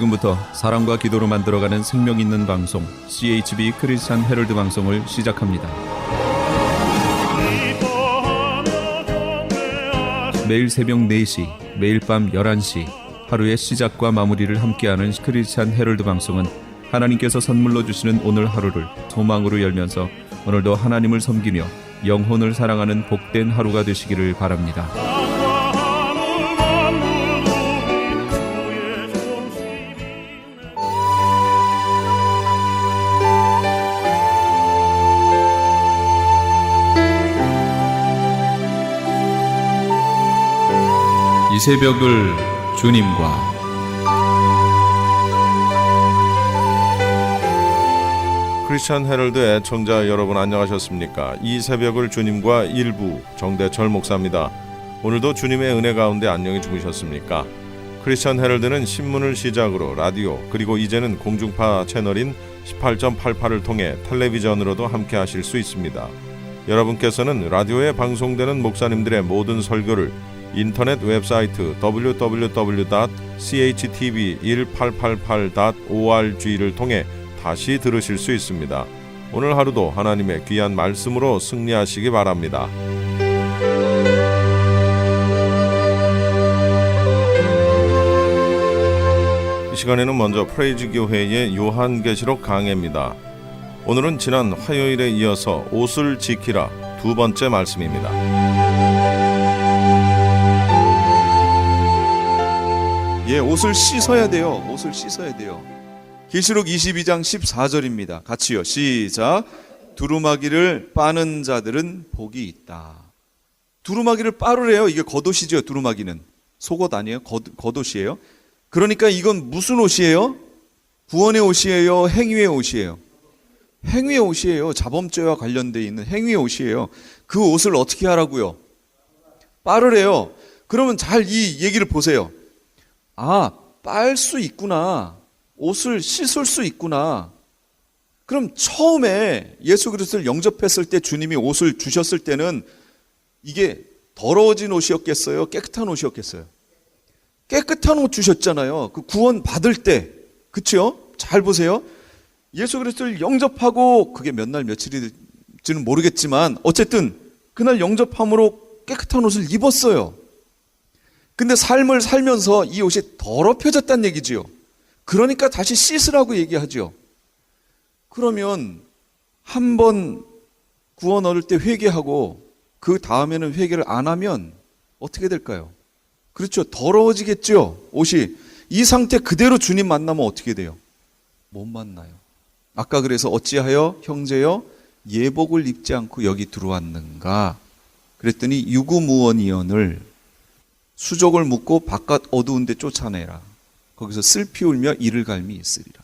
지금부터 사랑과 기도로 만들어가는 생명 있는 방송 CHB 크리스찬 헤럴드 방송을 시작합니다. 매일 새벽 4시, 매일 밤 11시 하루의 시작과 마무리를 함께하는 크리스찬 헤럴드 방송은 하나님께서 선물로 주시는 오늘 하루를 소망으로 열면서 오늘도 하나님을 섬기며 영혼을 사랑하는 복된 하루가 되시기를 바랍니다. 이 새벽을 주님과 크리스찬 헤럴드 애청자 여러분 안녕하셨습니까? 이 새벽을 주님과 일부 정대철 목사입니다. 오늘도 주님의 은혜 가운데 안녕히 주무셨습니까? 크리스찬 헤럴드는 신문을 시작으로 라디오 그리고 이제는 공중파 채널인 18.88을 통해 텔레비전으로도 함께 하실 수 있습니다. 여러분께서는 라디오에 방송되는 목사님들의 모든 설교를 인터넷 웹사이트 www.chtv1888.org를 통해 다시 들으실 수 있습니다. 오늘 하루도 하나님의 귀한 말씀으로 승리하시기 바랍니다. 이 시간에는 먼저 프레이즈 교회의 요한계시록 강해입니다. 오늘은 지난 화요일에 이어서 옷을 지키라 두 번째 말씀입니다. 옷을 씻어야 돼요. 옷을 씻어야 돼요. 계시록 22장 14절입니다. 같이요. 시작. 두루마기를 빠는 자들은 복이 있다. 두루마기를 빠르래요. 이게 겉옷이죠. 두루마기는 속옷 아니에요. 겉옷이에요. 그러니까 이건 무슨 옷이에요? 구원의 옷이에요? 행위의 옷이에요? 행위의 옷이에요. 자범죄와 관련되어 있는 행위의 옷이에요. 그 옷을 어떻게 하라고요? 빠르래요. 그러면 잘 이 얘기를 보세요. 빨 수 있구나. 옷을 씻을 수 있구나. 그럼 처음에 예수 그리스도를 영접했을 때 주님이 옷을 주셨을 때는 이게 더러워진 옷이었겠어요? 깨끗한 옷이었겠어요? 깨끗한 옷 주셨잖아요. 그 구원 받을 때. 그쵸? 잘 보세요. 예수 그리스도를 영접하고 그게 몇 날 며칠일지는 모르겠지만 어쨌든 그날 영접함으로 깨끗한 옷을 입었어요. 근데 삶을 살면서 이 옷이 더럽혀졌다는 얘기지요. 그러니까 다시 씻으라고 얘기하죠. 그러면 한 번 구원 얻을 때 회개하고 그 다음에는 회개를 안 하면 어떻게 될까요? 그렇죠. 더러워지겠죠. 옷이. 이 상태 그대로 주님 만나면 어떻게 돼요? 못 만나요. 아까 그래서 어찌하여 형제여 예복을 입지 않고 여기 들어왔는가? 그랬더니 유구무원이언을 수족을 묶고 바깥 어두운 데 쫓아내라. 거기서 슬피 울며 이를 갈미 있으리라.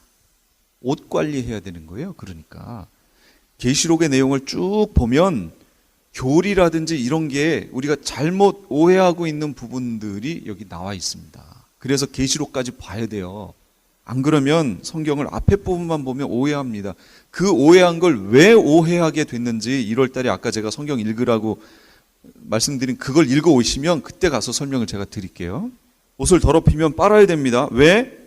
옷 관리해야 되는 거예요. 그러니까 계시록의 내용을 쭉 보면 교리라든지 이런 게 우리가 잘못 오해하고 있는 부분들이 여기 나와 있습니다. 그래서 계시록까지 봐야 돼요. 안 그러면 성경을 앞에 부분만 보면 오해합니다. 그 오해한 걸 왜 오해하게 됐는지 1월 달에 아까 제가 성경 읽으라고 말씀드린 그걸 읽어 오시면 그때 가서 설명을 제가 드릴게요. 옷을 더럽히면 빨아야 됩니다. 왜?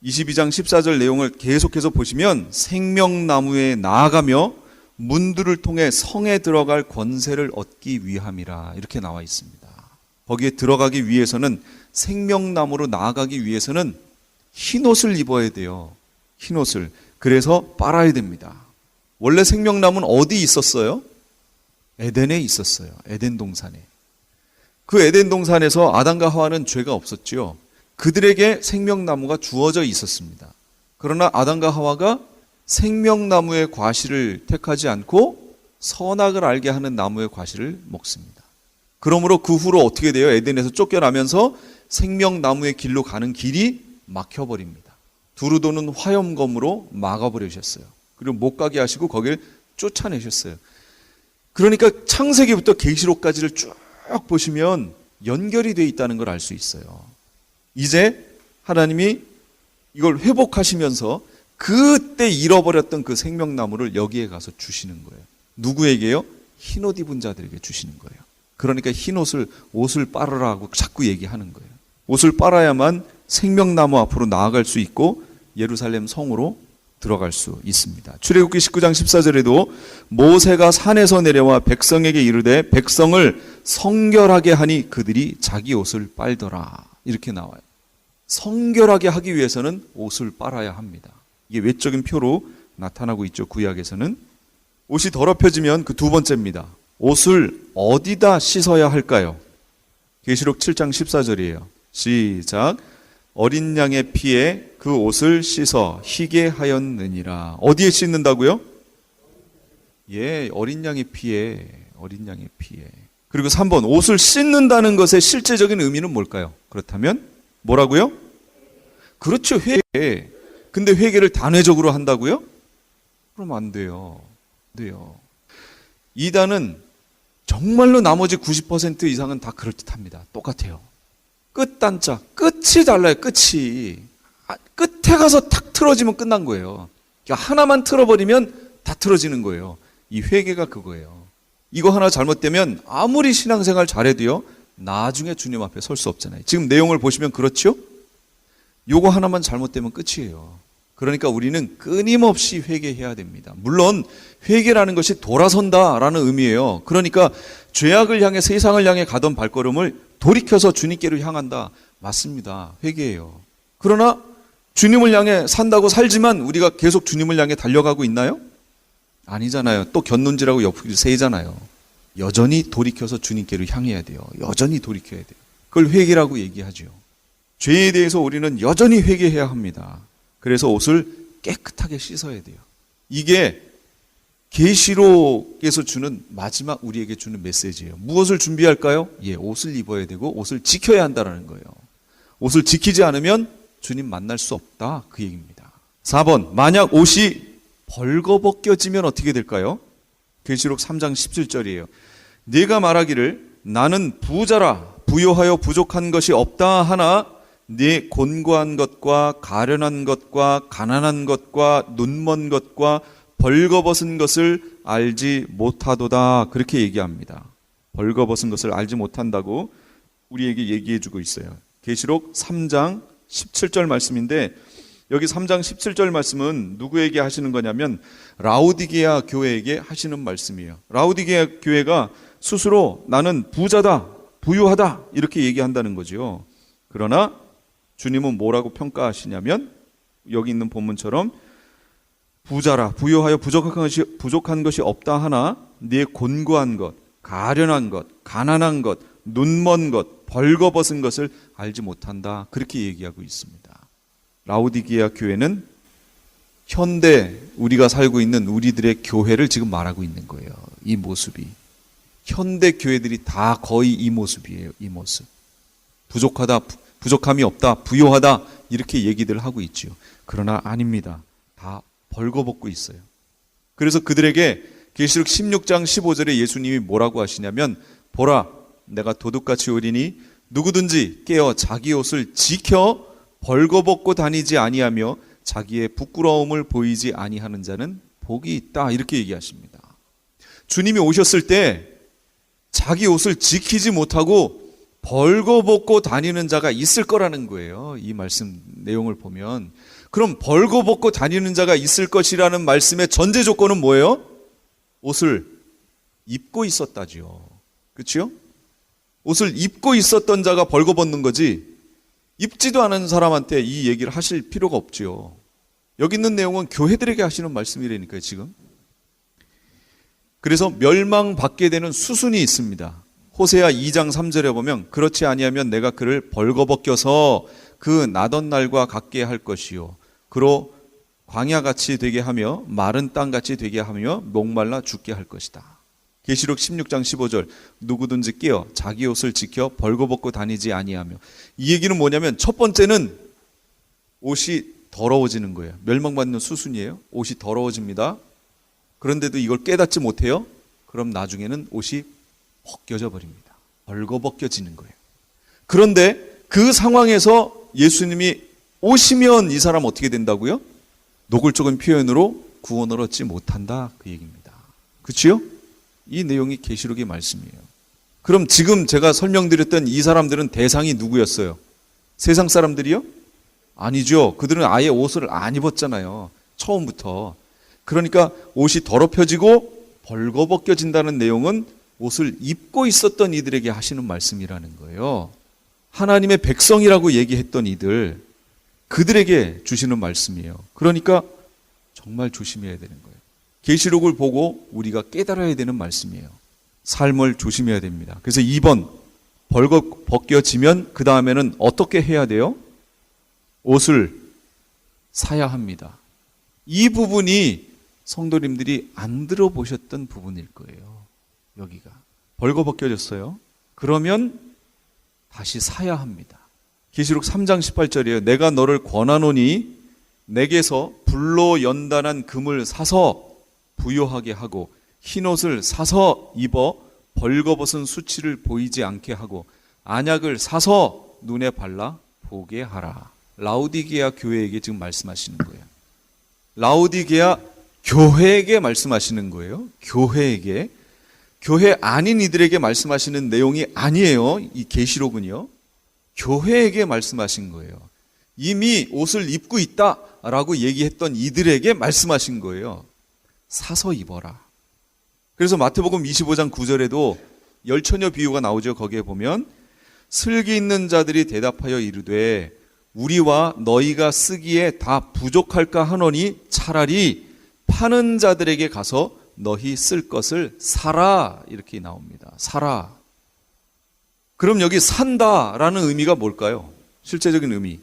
22장 14절 내용을 계속해서 보시면 생명나무에 나아가며 문들을 통해 성에 들어갈 권세를 얻기 위함이라 이렇게 나와 있습니다. 거기에 들어가기 위해서는 생명나무로 나아가기 위해서는 흰옷을 입어야 돼요. 흰옷을. 그래서 빨아야 됩니다. 원래 생명나무는 어디 있었어요? 에덴에 있었어요. 에덴 동산에. 그 에덴 동산에서 아담과 하와는 죄가 없었죠. 그들에게 생명나무가 주어져 있었습니다. 그러나 아담과 하와가 생명나무의 과실을 택하지 않고 선악을 알게 하는 나무의 과실을 먹습니다. 그러므로 그 후로 어떻게 돼요? 에덴에서 쫓겨나면서 생명나무의 길로 가는 길이 막혀버립니다. 두루 도는 화염검으로 막아버리셨어요. 그리고 못 가게 하시고 거기를 쫓아내셨어요. 그러니까 창세기부터 계시록까지를 쭉 보시면 연결이 되어 있다는 걸 알 수 있어요. 이제 하나님이 이걸 회복하시면서 그때 잃어버렸던 그 생명나무를 여기에 가서 주시는 거예요. 누구에게요? 흰옷 입은 자들에게 주시는 거예요. 그러니까 흰옷을 옷을 빨으라고 자꾸 얘기하는 거예요. 옷을 빨아야만 생명나무 앞으로 나아갈 수 있고 예루살렘 성으로 들어갈 수 있습니다. 출애굽기 19장 14절에도 모세가 산에서 내려와 백성에게 이르되 백성을 성결하게 하니 그들이 자기 옷을 빨더라. 이렇게 나와요. 성결하게 하기 위해서는 옷을 빨아야 합니다. 이게 외적인 표로 나타나고 있죠. 구약에서는. 옷이 더럽혀지면 그 두 번째입니다. 옷을 어디다 씻어야 할까요? 계시록 7장 14절이에요. 시작. 어린 양의 피에 그 옷을 씻어 희게 하였느니라. 어디에 씻는다고요? 예, 어린 양의 피에. 그리고 3번, 옷을 씻는다는 것의 실제적인 의미는 뭘까요? 그렇다면 뭐라고요? 그렇죠, 회개. 근데 회개를 단회적으로 한다고요? 그럼 안 돼요. 이단은 정말로 나머지 90% 이상은 다 그럴듯합니다. 똑같아요. 끝단자, 끝이 달라요. 끝에 가서 탁 틀어지면 끝난 거예요. 그러니까 하나만 틀어버리면 다 틀어지는 거예요. 이 회개가 그거예요. 이거 하나 잘못되면 아무리 신앙생활 잘해도요, 나중에 주님 앞에 설 수 없잖아요. 지금 내용을 보시면 그렇죠? 요거 하나만 잘못되면 끝이에요. 그러니까 우리는 끊임없이 회개해야 됩니다. 물론 회개라는 것이 돌아선다라는 의미예요. 그러니까 죄악을 향해 세상을 향해 가던 발걸음을 돌이켜서 주님께로 향한다. 맞습니다. 회개예요. 그러나 주님을 향해 산다고 살지만 우리가 계속 주님을 향해 달려가고 있나요? 아니잖아요. 또 곁눈질하고 옆구리 세잖아요. 여전히 돌이켜서 주님께로 향해야 돼요. 여전히 돌이켜야 돼요. 그걸 회개라고 얘기하죠. 죄에 대해서 우리는 여전히 회개해야 합니다. 그래서 옷을 깨끗하게 씻어야 돼요. 이게 계시록에서 주는 마지막 우리에게 주는 메시지예요. 무엇을 준비할까요? 예, 옷을 입어야 되고 옷을 지켜야 한다는 거예요. 옷을 지키지 않으면 주님 만날 수 없다, 그 얘기입니다. 4번, 만약 옷이 벌거벗겨지면 어떻게 될까요? 계시록 3장 17절이에요. 네가 말하기를 나는 부자라 부요하여 부족한 것이 없다 하나 네 곤고한 것과 가련한 것과 가난한 것과 눈먼 것과 벌거벗은 것을 알지 못하도다. 그렇게 얘기합니다. 벌거벗은 것을 알지 못한다고 우리에게 얘기해 주고 있어요. 계시록 3장 17절 말씀인데 여기 3장 17절 말씀은 누구에게 하시는 거냐면 라오디게아 교회에게 하시는 말씀이에요. 라오디게아 교회가 스스로 나는 부자다, 부유하다 이렇게 얘기한다는 거죠. 그러나 주님은 뭐라고 평가하시냐면 여기 있는 본문처럼 부자라 부유하여 부족한 것이 없다 하나 네 곤고한 것, 가련한 것, 가난한 것, 눈먼 것, 벌거벗은 것을 알지 못한다. 그렇게 얘기하고 있습니다. 라오디게아 교회는 현대 우리가 살고 있는 우리들의 교회를 지금 말하고 있는 거예요. 이 모습이. 현대 교회들이 다 거의 이 모습이에요. 이 모습. 부족하다, 부족함이 없다, 부요하다 이렇게 얘기들 하고 있죠. 그러나 아닙니다. 다 벌거벗고 있어요. 그래서 그들에게 계시록 16장 15절에 예수님이 뭐라고 하시냐면 보라 내가 도둑같이 오리니 누구든지 깨어 자기 옷을 지켜 벌거벗고 다니지 아니하며 자기의 부끄러움을 보이지 아니하는 자는 복이 있다. 이렇게 얘기하십니다. 주님이 오셨을 때 자기 옷을 지키지 못하고 벌거벗고 다니는 자가 있을 거라는 거예요. 이 말씀 내용을 보면. 그럼 벌거벗고 다니는 자가 있을 것이라는 말씀의 전제 조건은 뭐예요? 옷을 입고 있었다지요. 그렇죠? 옷을 입고 있었던 자가 벌거벗는 거지 입지도 않은 사람한테 이 얘기를 하실 필요가 없지요. 여기 있는 내용은 교회들에게 하시는 말씀이라니까요, 지금. 그래서 멸망받게 되는 수순이 있습니다. 호세아 2장 3절에 보면 그렇지 아니하면 내가 그를 벌거벗겨서 그 나던 날과 같게 할 것이요 그로 광야같이 되게 하며 마른 땅같이 되게 하며 목말라 죽게 할 것이다. 계시록 16장 15절 누구든지 깨어 자기 옷을 지켜 벌거벗고 다니지 아니하며 이 얘기는 뭐냐면 첫 번째는 옷이 더러워지는 거예요. 멸망받는 수순이에요. 옷이 더러워집니다. 그런데도 이걸 깨닫지 못해요. 그럼 나중에는 옷이 벗겨져 버립니다. 벌거벗겨지는 거예요. 그런데 그 상황에서 예수님이 오시면 이 사람 어떻게 된다고요? 노골적인 표현으로 구원을 얻지 못한다 그 얘기입니다. 그렇지요? 이 내용이 계시록의 말씀이에요. 그럼 지금 제가 설명드렸던 이 사람들은 대상이 누구였어요? 세상 사람들이요? 아니죠. 그들은 아예 옷을 안 입었잖아요. 처음부터. 그러니까 옷이 더럽혀지고 벌거벗겨진다는 내용은 옷을 입고 있었던 이들에게 하시는 말씀이라는 거예요. 하나님의 백성이라고 얘기했던 이들, 그들에게 주시는 말씀이에요. 그러니까 정말 조심해야 되는 거예요. 계시록을 보고 우리가 깨달아야 되는 말씀이에요. 삶을 조심해야 됩니다. 그래서 2번, 벌거벗겨지면 그 다음에는 어떻게 해야 돼요? 옷을 사야 합니다. 이 부분이 성도님들이 안 들어보셨던 부분일 거예요. 여기가 벌거벗겨졌어요. 그러면 다시 사야 합니다. 계시록 3장 18절이에요. 내가 너를 권하노니 내게서 불로 연단한 금을 사서 부요하게 하고 흰옷을 사서 입어 벌거벗은 수치를 보이지 않게 하고 안약을 사서 눈에 발라 보게 하라. 라오디게아 교회에게 지금 말씀하시는 거예요. 라오디게아 교회에게 말씀하시는 거예요. 교회에게. 교회 아닌 이들에게 말씀하시는 내용이 아니에요. 이 계시록은요. 교회에게 말씀하신 거예요. 이미 옷을 입고 있다라고 얘기했던 이들에게 말씀하신 거예요. 사서 입어라. 그래서 마태복음 25장 9절에도 열처녀 비유가 나오죠. 거기에 보면 슬기 있는 자들이 대답하여 이르되 우리와 너희가 쓰기에 다 부족할까 하노니 차라리 파는 자들에게 가서 너희 쓸 것을 사라. 이렇게 나옵니다. 사라. 그럼 여기 산다라는 의미가 뭘까요? 실제적인 의미.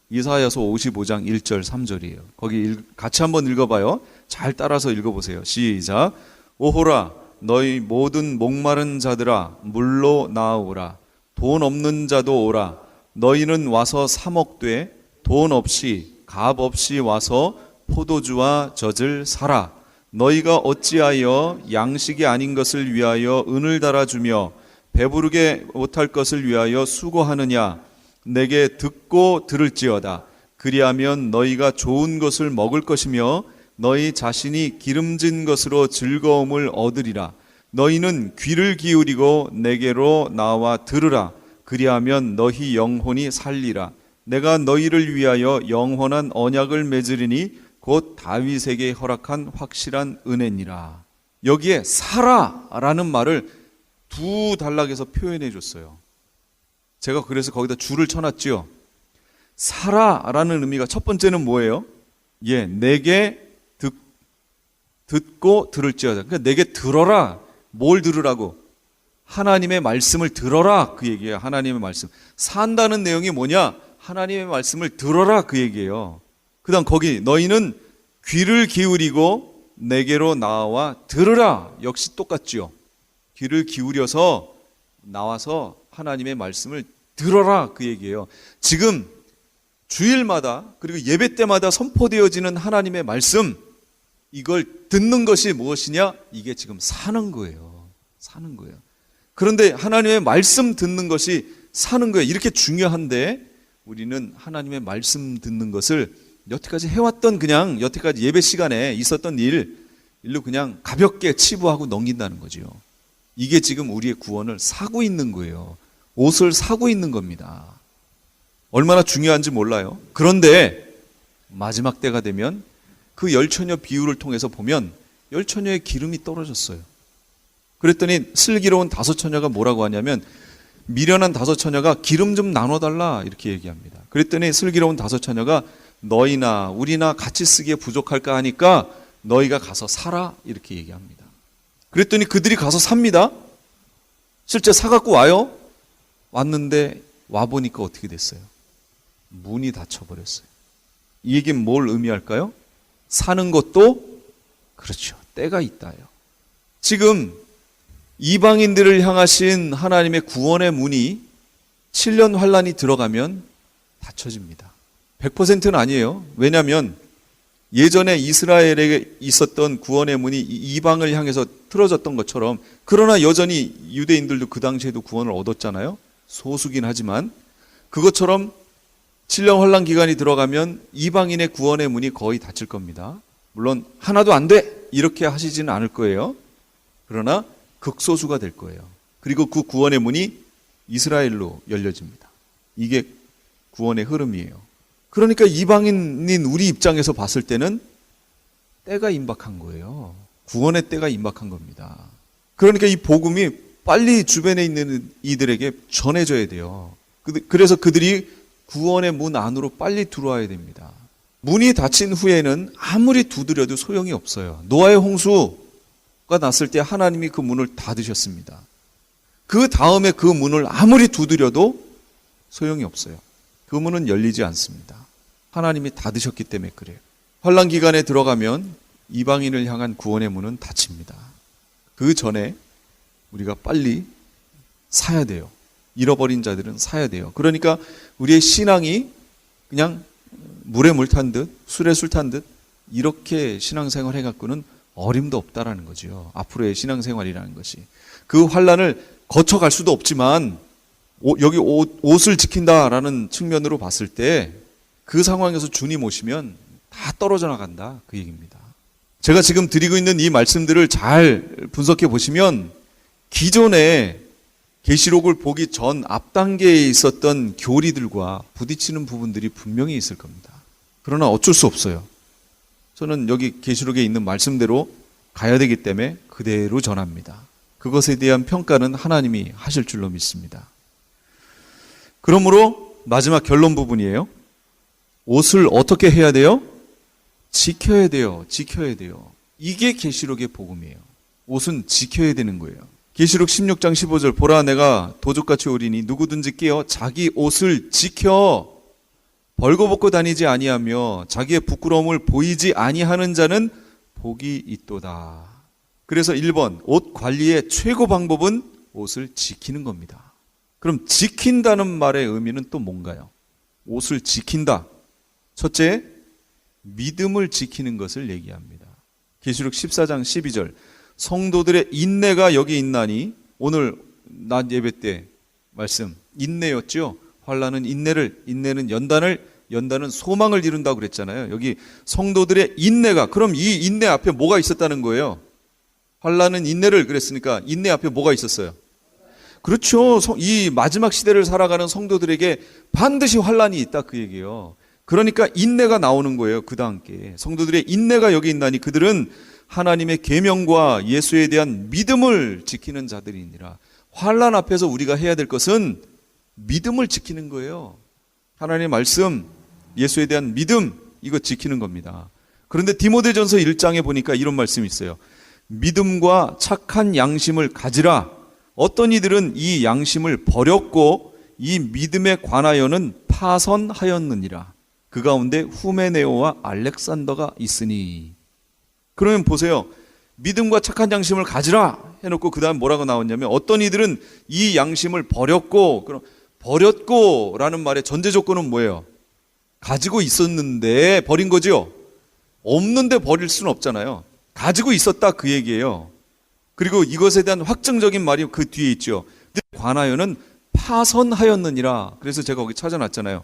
이사야서 55장 1절 3절이에요. 거기 같이 한번 읽어봐요. 잘 따라서 읽어보세요. 시작. 오호라 너희 모든 목마른 자들아 물로 나아오라. 돈 없는 자도 오라. 너희는 와서 사 먹되 돈 없이 값 없이 와서 포도주와 젖을 사라. 너희가 어찌하여 양식이 아닌 것을 위하여 은을 달아주며 배부르게 못할 것을 위하여 수고하느냐. 내게 듣고 들을지어다. 그리하면 너희가 좋은 것을 먹을 것이며 너희 자신이 기름진 것으로 즐거움을 얻으리라. 너희는 귀를 기울이고 내게로 나와 들으라. 그리하면 너희 영혼이 살리라. 내가 너희를 위하여 영원한 언약을 맺으리니 곧 다윗에게 허락한 확실한 은혜니라. 여기에 사라라는 말을 두 단락에서 표현해 줬어요. 제가 그래서 거기다 줄을 쳐놨지요. 사라라는 의미가 첫 번째는 뭐예요? 내게 듣고 들을지어다. 그러니까 내게 들어라. 뭘 들으라고? 하나님의 말씀을 들어라. 그 얘기예요. 하나님의 말씀. 산다는 내용이 뭐냐? 하나님의 말씀을 들어라. 그 얘기예요. 그 다음 거기 너희는 귀를 기울이고 내게로 나와 들으라. 역시 똑같지요. 귀를 기울여서 나와서 하나님의 말씀을 들어라. 그 얘기예요. 지금 주일마다 그리고 예배 때마다 선포되어지는 하나님의 말씀, 이걸 듣는 것이 무엇이냐? 이게 지금 사는 거예요. 사는 거예요. 그런데 하나님의 말씀 듣는 것이 사는 거예요. 이렇게 중요한데 우리는 하나님의 말씀 듣는 것을 여태까지 해왔던 그냥 여태까지 예배 시간에 있었던 일로 그냥 가볍게 치부하고 넘긴다는 거죠. 이게 지금 우리의 구원을 사고 있는 거예요. 옷을 사고 있는 겁니다. 얼마나 중요한지 몰라요. 그런데 마지막 때가 되면 그 열처녀 비유를 통해서 보면 열처녀의 기름이 떨어졌어요. 그랬더니 슬기로운 다섯 처녀가 뭐라고 하냐면 미련한 다섯 처녀가 기름 좀 나눠달라 이렇게 얘기합니다. 그랬더니 슬기로운 다섯 처녀가 너희나 우리나 같이 쓰기에 부족할까 하니까 너희가 가서 사라 이렇게 얘기합니다. 그랬더니 그들이 가서 삽니다. 실제 사갖고 와요. 왔는데 와보니까 어떻게 됐어요? 문이 닫혀버렸어요. 이 얘기는 뭘 의미할까요? 사는 것도 그렇죠. 때가 있다요. 지금 이방인들을 향하신 하나님의 구원의 문이 7년 환란이 들어가면 닫혀집니다. 100%는 아니에요. 왜냐하면 예전에 이스라엘에게 있었던 구원의 문이 이방을 향해서 틀어졌던 것처럼, 그러나 여전히 유대인들도 그 당시에도 구원을 얻었잖아요. 소수긴 하지만 그것처럼 7년 환란 기간이 들어가면 이방인의 구원의 문이 거의 닫힐 겁니다. 물론 하나도 안 돼 이렇게 하시지는 않을 거예요. 그러나 극소수가 될 거예요. 그리고 그 구원의 문이 이스라엘로 열려집니다. 이게 구원의 흐름이에요. 그러니까 이방인인 우리 입장에서 봤을 때는 때가 임박한 거예요. 구원의 때가 임박한 겁니다. 그러니까 이 복음이 빨리 주변에 있는 이들에게 전해져야 돼요. 그래서 그들이 구원의 문 안으로 빨리 들어와야 됩니다. 문이 닫힌 후에는 아무리 두드려도 소용이 없어요. 노아의 홍수가 났을 때 하나님이 그 문을 닫으셨습니다. 그 다음에 그 문을 아무리 두드려도 소용이 없어요. 그 문은 열리지 않습니다. 하나님이 닫으셨기 때문에 그래요. 환난 기간에 들어가면 이방인을 향한 구원의 문은 닫힙니다. 그 전에 우리가 빨리 사야 돼요. 잃어버린 자들은 사야 돼요. 그러니까 우리의 신앙이 그냥 물에 물 탄 듯, 술에 술 탄 듯 이렇게 신앙생활 해갖고는 어림도 없다라는 거죠. 앞으로의 신앙생활이라는 것이. 그 환난을 거쳐갈 수도 없지만 여기 옷을 지킨다라는 측면으로 봤을 때 그 상황에서 주님 오시면 다 떨어져 나간다 그 얘기입니다. 제가 지금 드리고 있는 이 말씀들을 잘 분석해 보시면 기존에 계시록을 보기 전 앞 단계에 있었던 교리들과 부딪히는 부분들이 분명히 있을 겁니다. 그러나 어쩔 수 없어요. 저는 여기 계시록에 있는 말씀대로 가야 되기 때문에 그대로 전합니다. 그것에 대한 평가는 하나님이 하실 줄로 믿습니다. 그러므로 마지막 결론 부분이에요. 옷을 어떻게 해야 돼요? 지켜야 돼요. 지켜야 돼요. 이게 계시록의 복음이에요. 옷은 지켜야 되는 거예요. 계시록 16장 15절 보라 내가 도적같이 오리니 누구든지 깨어 자기 옷을 지켜 벌거벗고 다니지 아니하며 자기의 부끄러움을 보이지 아니하는 자는 복이 있도다. 그래서 1번 옷 관리의 최고 방법은 옷을 지키는 겁니다. 그럼 지킨다는 말의 의미는 또 뭔가요? 옷을 지킨다. 첫째, 믿음을 지키는 것을 얘기합니다. 계시록 14장 12절 성도들의 인내가 여기 있나니 오늘 낮 예배 때 말씀 인내였죠. 환난은 인내는 연단은 소망을 이룬다고 그랬잖아요. 여기 성도들의 인내가 그럼 이 인내 앞에 뭐가 있었다는 거예요? 환난은 인내를 그랬으니까 인내 앞에 뭐가 있었어요? 그렇죠. 이 마지막 시대를 살아가는 성도들에게 반드시 환난이 있다 그 얘기예요. 그러니까 인내가 나오는 거예요. 그다 함께 성도들의 인내가 여기 있나니 그들은 하나님의 계명과 예수에 대한 믿음을 지키는 자들이니라. 환난 앞에서 우리가 해야 될 것은 믿음을 지키는 거예요. 하나님의 말씀, 예수에 대한 믿음 이거 지키는 겁니다. 그런데 디모데전서 1장에 보니까 이런 말씀이 있어요. 믿음과 착한 양심을 가지라. 어떤 이들은 이 양심을 버렸고 이 믿음에 관하여는 파선하였느니라. 그 가운데 후메네오와 알렉산더가 있으니. 그러면 보세요. 믿음과 착한 양심을 가지라 해놓고 그 다음 뭐라고 나왔냐면 어떤 이들은 이 양심을 버렸고 그럼 버렸고라는 말의 전제 조건은 뭐예요? 가지고 있었는데 버린 거죠. 없는데 버릴 수는 없잖아요. 가지고 있었다 그 얘기예요. 그리고 이것에 대한 확정적인 말이 그 뒤에 있죠. 관하여는 파선하였느니라. 그래서 제가 거기 찾아놨잖아요.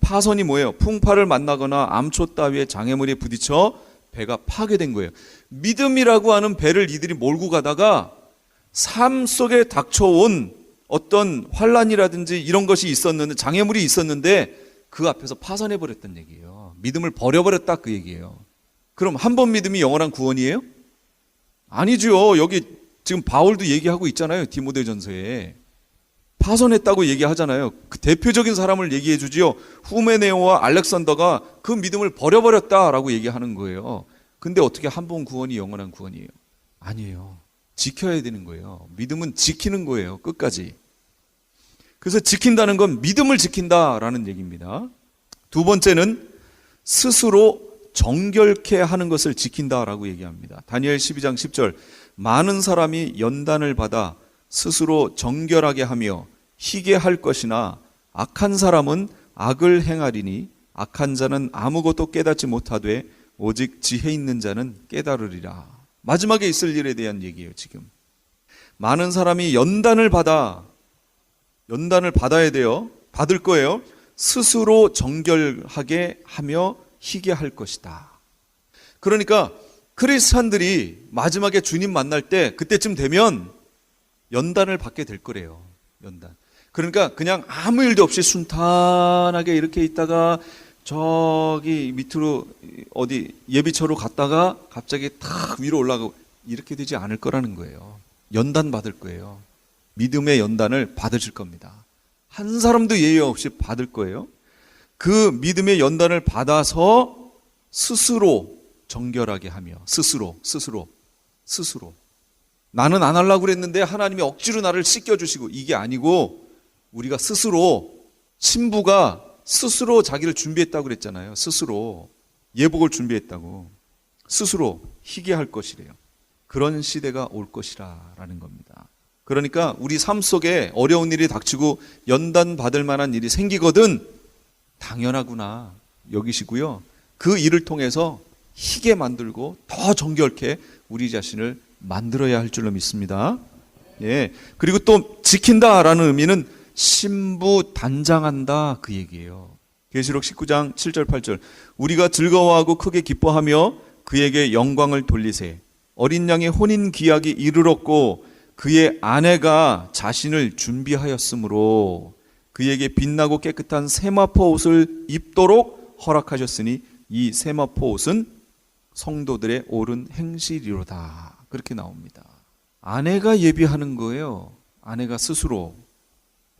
파선이 뭐예요? 풍파를 만나거나 암초 따위의 장애물에 부딪혀 배가 파괴된 거예요. 믿음이라고 하는 배를 이들이 몰고 가다가 삶 속에 닥쳐온 어떤 환란이라든지 이런 것이 있었는데 장애물이 있었는데 그 앞에서 파선해버렸단 얘기예요. 믿음을 버려버렸다 그 얘기예요. 그럼 한 번 믿음이 영원한 구원이에요? 아니죠. 여기 지금 바울도 얘기하고 있잖아요. 디모데전서에. 파선했다고 얘기하잖아요. 그 대표적인 사람을 얘기해 주지요. 후메네오와 알렉산더가 그 믿음을 버려버렸다라고 얘기하는 거예요. 근데 어떻게 한 번 구원이 영원한 구원이에요? 아니에요. 지켜야 되는 거예요. 믿음은 지키는 거예요. 끝까지. 그래서 지킨다는 건 믿음을 지킨다라는 얘기입니다. 두 번째는 스스로 정결케 하는 것을 지킨다라고 얘기합니다. 다니엘 12장 10절 많은 사람이 연단을 받아 스스로 정결하게 하며 희게 할 것이나 악한 사람은 악을 행하리니 악한 자는 아무것도 깨닫지 못하되 오직 지혜 있는 자는 깨달으리라. 마지막에 있을 일에 대한 얘기예요. 지금 많은 사람이 연단을 받아야 돼요. 받을 거예요. 스스로 정결하게 하며 희게 할 것이다. 그러니까 크리스찬들이 마지막에 주님 만날 때 그때쯤 되면 연단을 받게 될 거래요. 연단. 그러니까 그냥 아무 일도 없이 순탄하게 이렇게 있다가 저기 밑으로 어디 예비처로 갔다가 갑자기 탁 위로 올라가고 이렇게 되지 않을 거라는 거예요. 연단 받을 거예요. 믿음의 연단을 받으실 겁니다. 한 사람도 예외 없이 받을 거예요. 그 믿음의 연단을 받아서 스스로 정결하게 하며 스스로 나는 안 하려고 그랬는데 하나님이 억지로 나를 씻겨주시고 이게 아니고 우리가 스스로 신부가 스스로 자기를 준비했다고 그랬잖아요. 스스로 예복을 준비했다고 스스로 희게 할 것이래요. 그런 시대가 올 것이라는 겁니다. 그러니까 우리 삶 속에 어려운 일이 닥치고 연단 받을 만한 일이 생기거든 당연하구나 여기시고요. 그 일을 통해서 희게 만들고 더 정결케 우리 자신을 만들어야 할 줄로 믿습니다. 예. 그리고 또 지킨다라는 의미는 신부 단장한다 그 얘기예요. 계시록 19장 7절 8절 우리가 즐거워하고 크게 기뻐하며 그에게 영광을 돌리세. 어린 양의 혼인 기약이 이르렀고 그의 아내가 자신을 준비하였으므로 그에게 빛나고 깨끗한 세마포 옷을 입도록 허락하셨으니 이 세마포 옷은 성도들의 옳은 행실이로다. 그렇게 나옵니다. 아내가 예비하는 거예요. 아내가 스스로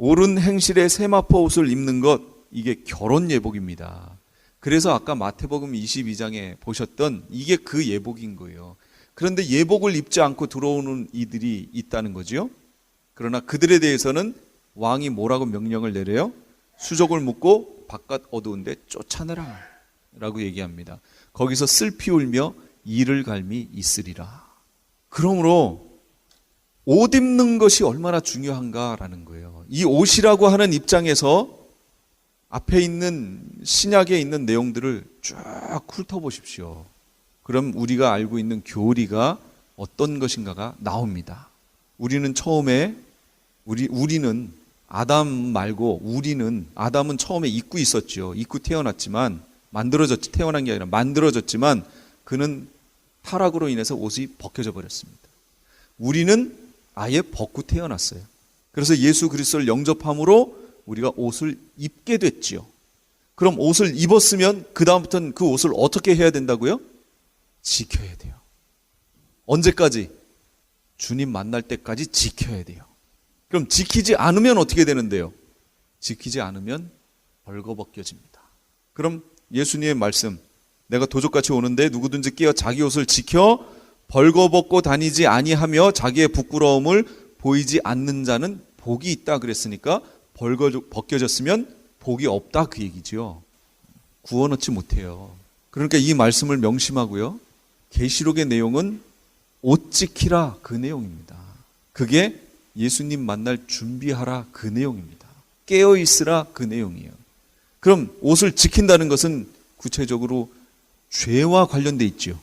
옳은 행실의 세마포 옷을 입는 것 이게 결혼 예복입니다. 그래서 아까 마태복음 22장에 보셨던 이게 그 예복인 거예요. 그런데 예복을 입지 않고 들어오는 이들이 있다는 거죠. 그러나 그들에 대해서는 왕이 뭐라고 명령을 내려요? 수족을 묶고 바깥 어두운데 쫓아내라 라고 얘기합니다. 거기서 슬피 울며 이를 갈미 있으리라. 그러므로 옷 입는 것이 얼마나 중요한가라는 거예요. 이 옷이라고 하는 입장에서 앞에 있는 신약에 있는 내용들을 쭉 훑어보십시오. 그럼 우리가 알고 있는 교리가 어떤 것인가가 나옵니다. 우리는 처음에 우리는 아담 말고 아담은 처음에 입고 있었죠. 입고 태어났지만 태어난 게 아니라 만들어졌지만 그는 타락으로 인해서 옷이 벗겨져 버렸습니다. 우리는 아예 벗고 태어났어요. 그래서 예수 그리스도를 영접함으로 우리가 옷을 입게 됐지요. 그럼 옷을 입었으면 그 다음부터는 그 옷을 어떻게 해야 된다고요? 지켜야 돼요. 언제까지? 주님 만날 때까지 지켜야 돼요. 그럼 지키지 않으면 어떻게 되는데요? 지키지 않으면 벌거벗겨집니다. 그럼 예수님의 말씀, 내가 도적같이 오는데 누구든지 끼어 자기 옷을 지켜 벌거벗고 다니지 아니하며 자기의 부끄러움을 보이지 않는 자는 복이 있다 그랬으니까 벗겨졌으면 복이 없다 그 얘기죠. 구원 얻지 못해요. 그러니까 이 말씀을 명심하고요. 계시록의 내용은 옷 지키라 그 내용입니다. 그게 예수님 만날 준비하라 그 내용입니다. 깨어 있으라 그 내용이에요. 그럼 옷을 지킨다는 것은 구체적으로 죄와 관련돼 있죠.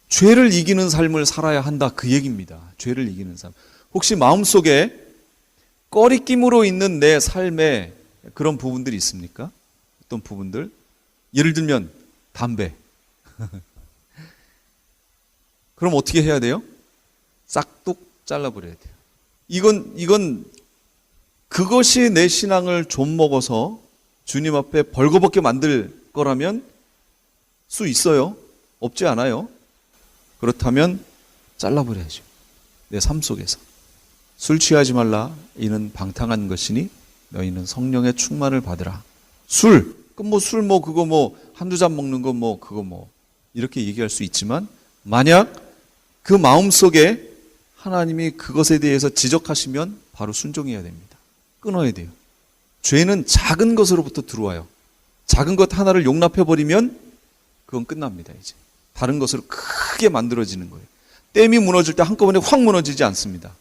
죄를 이기는 삶을 살아야 한다 그 얘기입니다. 죄를 이기는 삶. 혹시 마음속에 꺼리낌으로 있는 내 삶에 그런 부분들이 있습니까? 어떤 부분들? 예를 들면 담배. 그럼 어떻게 해야 돼요? 싹둑 잘라버려야 돼요. 이건 그것이 내 신앙을 좀먹어서 주님 앞에 벌거벗게 만들 거라면 수 있어요? 없지 않아요? 그렇다면 잘라버려야죠. 내 삶 속에서. 술 취하지 말라. 이는 방탕한 것이니 너희는 성령의 충만을 받으라. 술 그거 한두 잔 먹는 거 그거 이렇게 얘기할 수 있지만 만약 그 마음속에 하나님이 그것에 대해서 지적하시면 바로 순종해야 됩니다. 끊어야 돼요. 죄는 작은 것으로부터 들어와요. 작은 것 하나를 용납해버리면 그건 끝납니다. 이제 다른 것으로 크게 만들어지는 거예요. 댐이 무너질 때 한꺼번에 확 무너지지 않습니다.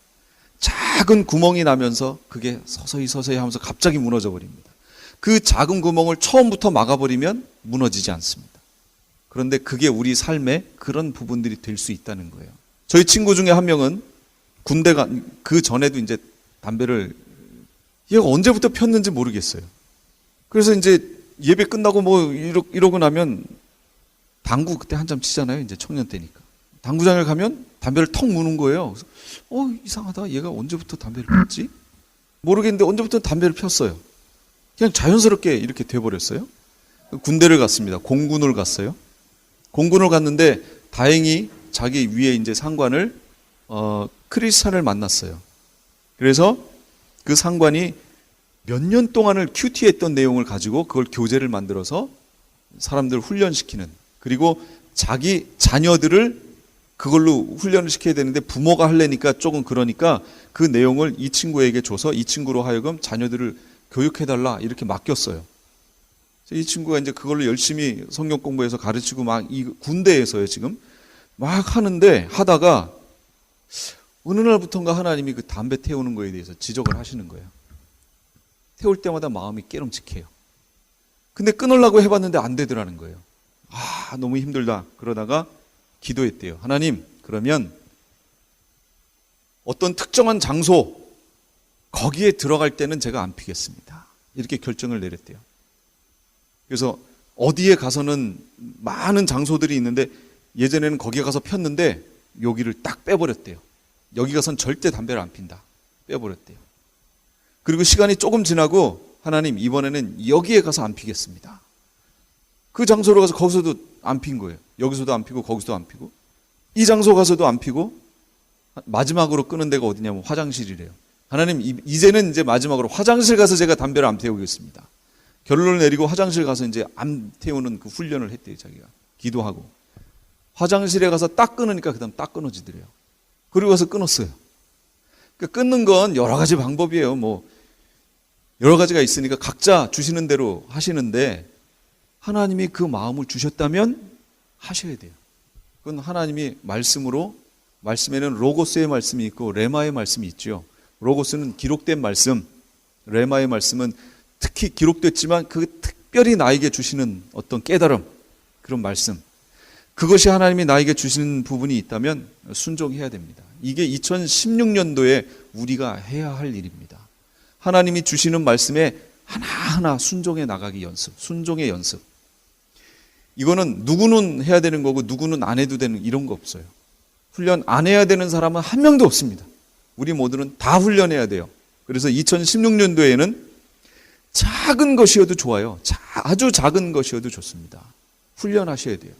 작은 구멍이 나면서 그게 서서히 하면서 갑자기 무너져 버립니다. 그 작은 구멍을 처음부터 막아버리면 무너지지 않습니다. 그런데 그게 우리 삶의 그런 부분들이 될 수 있다는 거예요. 저희 친구 중에 한 명은 군대가 그 전에도 이제 담배를 얘가 언제부터 폈는지 모르겠어요. 그래서 이제 예배 끝나고 이러고 나면 당구 그때 한참 치잖아요. 이제 청년 때니까. 당구장을 가면 담배를 턱 무는 거예요. 그래서 이상하다. 얘가 언제부터 담배를 폈지? 모르겠는데 언제부터 담배를 폈어요. 그냥 자연스럽게 이렇게 돼버렸어요. 군대를 갔습니다. 공군을 갔어요. 공군을 갔는데 다행히 자기 위에 이제 상관을 크리스찬을 만났어요. 그래서 그 상관이 몇 년 동안을 큐티했던 내용을 가지고 그걸 교재를 만들어서 사람들 훈련시키는, 그리고 자기 자녀들을 그걸로 훈련을 시켜야 되는데 부모가 하려니까 조금 그러니까 그 내용을 이 친구에게 줘서 이 친구로 하여금 자녀들을 교육해달라 이렇게 맡겼어요. 이 친구가 이제 그걸로 열심히 성경 공부해서 가르치고 막 이 군대에서요 지금 막 하는데 하다가 어느 날부턴가 하나님이 그 담배 태우는 거에 대해서 지적을 하시는 거예요. 태울 때마다 마음이 깨름직해요. 근데 끊으려고 해봤는데 안 되더라는 거예요. 아, 너무 힘들다. 그러다가 기도했대요. 하나님, 그러면 어떤 특정한 장소 거기에 들어갈 때는 제가 안 피겠습니다. 이렇게 결정을 내렸대요. 그래서 어디에 가서는 많은 장소들이 있는데 예전에는 거기에 가서 폈는데 여기를 딱 빼버렸대요. 여기 가선 절대 담배를 안 핀다. 빼버렸대요. 그리고 시간이 조금 지나고 하나님 이번에는 여기에 가서 안 피겠습니다. 그 장소로 가서 거기서도 안 핀 거예요. 여기서도 안 피고 거기서도 안 피고 이 장소 가서도 안 피고 마지막으로 끄는 데가 어디냐면 화장실이래요. 하나님 이제는 이제 마지막으로 화장실 가서 제가 담배를 안 태우겠습니다. 결론을 내리고 화장실 가서 이제 안 태우는 그 훈련을 했대요. 자기가 기도하고 화장실에 가서 딱 끊으니까 그다음 딱 끊어지더래요. 그리고 가서 끊었어요. 그러니까 끊는 건 여러 가지 방법이에요. 뭐 여러 가지가 있으니까 각자 주시는 대로 하시는데 하나님이 그 마음을 주셨다면 하셔야 돼요. 그건 하나님이 말씀으로, 말씀에는 로고스의 말씀이 있고 레마의 말씀이 있죠. 로고스는 기록된 말씀, 레마의 말씀은 특히 기록됐지만 그 특별히 나에게 주시는 어떤 깨달음, 그런 말씀, 그것이 하나님이 나에게 주시는 부분이 있다면 순종해야 됩니다. 이게 2016년도에 우리가 해야 할 일입니다. 하나님이 주시는 말씀에 하나하나 순종해 나가기 연습, 순종의 연습. 이거는 누구는 해야 되는 거고 누구는 안 해도 되는 이런 거 없어요. 훈련 안 해야 되는 사람은 한 명도 없습니다. 우리 모두는 다 훈련해야 돼요. 그래서 2016년도에는 작은 것이어도 좋아요. 아주 작은 것이어도 좋습니다. 훈련하셔야 돼요.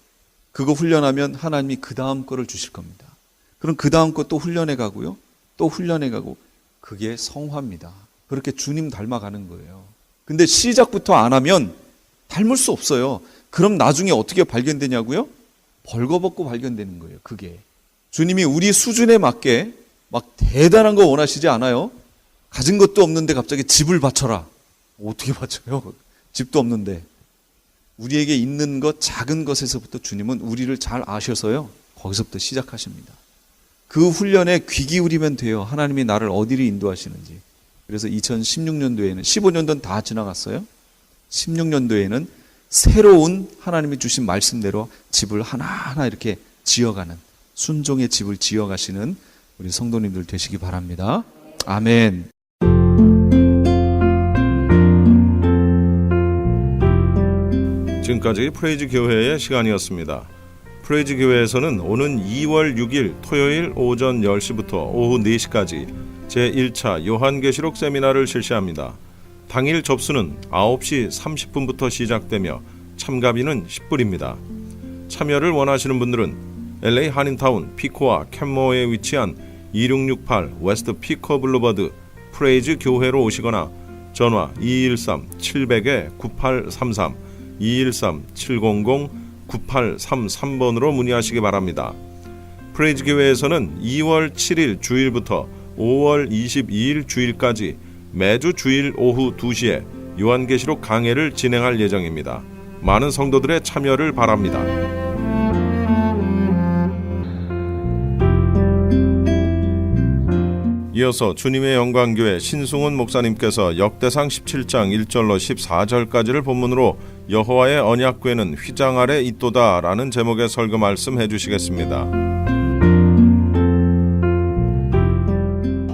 그거 훈련하면 하나님이 그 다음 거를 주실 겁니다. 그럼 그 다음 거 또 훈련해 가고요. 또 훈련해 가고 그게 성화입니다. 그렇게 주님 닮아가는 거예요. 근데 시작부터 안 하면 닮을 수 없어요. 그럼 나중에 어떻게 발견되냐고요? 벌거벗고 발견되는 거예요. 그게. 주님이 우리 수준에 맞게 막 대단한 거 원하시지 않아요. 가진 것도 없는데 갑자기 집을 바쳐라. 어떻게 바쳐요? 집도 없는데. 우리에게 있는 것, 작은 것에서부터 주님은 우리를 잘 아셔서요. 거기서부터 시작하십니다. 그 훈련에 귀 기울이면 돼요. 하나님이 나를 어디로 인도하시는지. 그래서 2016년도에는 15년도는 다 지나갔어요. 16년도에는 새로운 하나님이 주신 말씀대로 집을 하나하나 이렇게 지어가는 순종의 집을 지어가시는 우리 성도님들 되시기 바랍니다. 아멘. 지금까지 프레이즈 교회의 시간이었습니다. 프레이즈 교회에서는 오는 2월 6일 토요일 오전 10시부터 오후 4시까지 제1차 요한계시록 세미나를 실시합니다. 당일 접수는 9시 30분부터 시작되며 참가비는 10불입니다. 참여를 원하시는 분들은 LA 한인타운 피코와 캔모어에 위치한 2668 웨스트 피커 블루버드 프레이즈 교회로 오시거나 전화 213-700-9833 213-700-9833번으로 문의하시기 바랍니다. 프레이즈 교회에서는 2월 7일 주일부터 5월 22일 주일까지 매주 주일 오후 2시에 요한계시록 강해를 진행할 예정입니다. 많은 성도들의 참여를 바랍니다. 이어서 주님의 영광교회 신승훈 목사님께서 역대상 17장 1절로 14절까지를 본문으로 여호와의 언약궤는 휘장 아래 있도다 라는 제목의 설교 말씀해 주시겠습니다.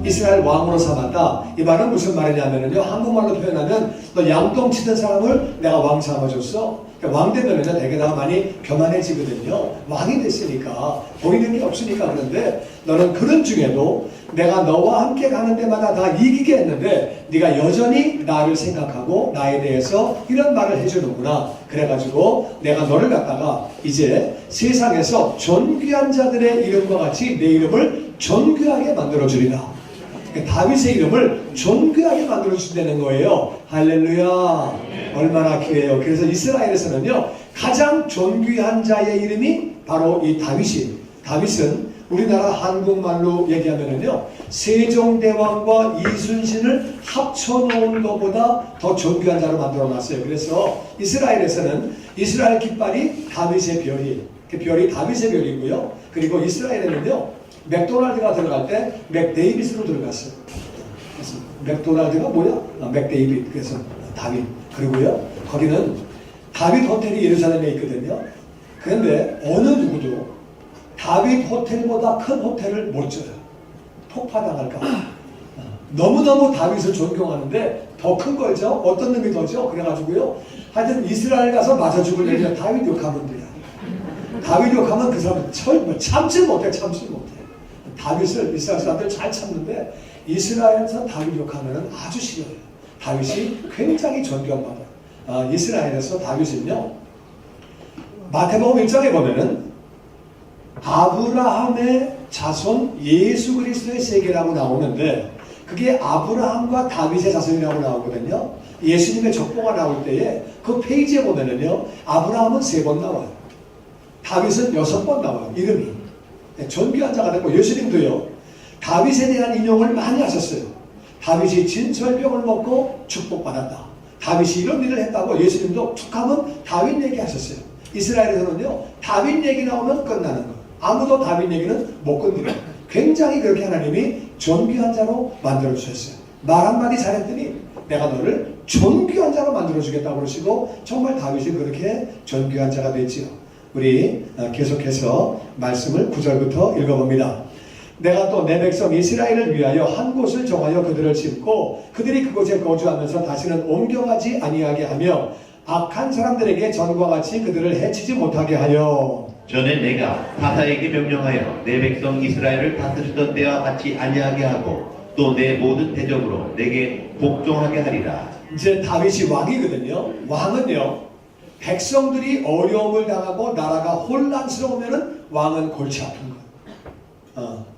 이스라엘 왕으로 삼았다. 이 말은 무슨 말이냐면요, 한국말로 표현하면 너 양동 치던 사람을 내가 왕 삼아줬어. 왕 되면은 되게 다 많이 교만해지거든요. 왕이 됐으니까 보이는 게 없으니까. 그런데 너는 그런 중에도 내가 너와 함께 가는 데마다 다 이기게 했는데 네가 여전히 나를 생각하고 나에 대해서 이런 말을 해주는구나. 그래가지고 내가 너를 갖다가 이제 세상에서 존귀한 자들의 이름과 같이 내 이름을 존귀하게 만들어주리라. 다윗의 이름을 존귀하게 만들어주신다는 거예요. 할렐루야. 얼마나 귀해요. 그래서 이스라엘에서는요, 가장 존귀한 자의 이름이 바로 이 다윗이에요. 다윗은 우리나라 한국말로 얘기하면은요, 세종대왕과 이순신을 합쳐놓은 것보다 더 존귀한 자로 만들어놨어요. 그래서 이스라엘에서는 이스라엘 깃발이 다윗의 별이에요. 그 별이 다윗의 별이고요. 그리고 이스라엘에는요, 맥도날드가 들어갈 때 맥데이빗으로 들어갔어요. 그래서 맥도날드가 뭐야? 맥데이빗. 그래서 다윗. 그리고요, 거기는 다윗 호텔이 예루살렘에 있거든요. 그런데 어느 누구도 다윗 호텔보다 큰 호텔을 못 줘요. 폭파당할까 봐. 너무너무 다윗을 존경하는데 더 큰 걸죠? 어떤 놈이 더죠? 그래가지고요, 하여튼 이스라엘 가서 맞아 죽을 일이야. 다윗 욕하면 돼요. 다윗 욕하면 그 사람 참지 못해. 다윗을 이스라엘 사람들 잘 참는데 이스라엘에서 다윗 욕하면 아주 싫어요. 다윗이 굉장히 존경받아요. 이스라엘에서 다윗은요, 마태복음 1장에 보면은 아브라함의 자손 예수 그리스도의 세계라고 나오는데 그게 아브라함과 다윗의 자손이라고 나오거든요. 예수님의 족보가 나올 때에 그 페이지에 보면은요, 아브라함은 3번 나와요. 다윗은 6번 나와요. 이름이. 존귀한 자가 되고, 예수님도요, 다윗에 대한 인용을 많이 하셨어요. 다윗이 진설병을 먹고 축복받았다. 다윗이 이런 일을 했다고 예수님도 툭하면 다윗 얘기하셨어요. 이스라엘에서는요, 다윗 얘기 나오면 끝나는 거예요. 아무도 다윗 얘기는 못 건드려요. 굉장히 그렇게 하나님이 존귀한 자로 만들어주셨어요. 말 한마디 잘했더니 내가 너를 존귀한 자로 만들어주겠다고 그러시고, 정말 다윗이 그렇게 존귀한 자가 됐지요. 우리 계속해서 말씀을 9절부터 읽어봅니다. 내가 또 내 백성 이스라엘을 위하여 한 곳을 정하여 그들을 짓고 그들이 그곳에 거주하면서 다시는 옮겨가지 아니하게 하며 악한 사람들에게 전과 같이 그들을 해치지 못하게 하여 전에 내가 다사에게 명령하여 내 백성 이스라엘을 다스리던 때와 같이 아니하게 하고 또 내 모든 대적으로 내게 복종하게 하리라. 이제 다윗이 왕이거든요. 왕은요, 백성들이 어려움을 당하고 나라가 혼란스러우면은 왕은 골치 아픈 거예요.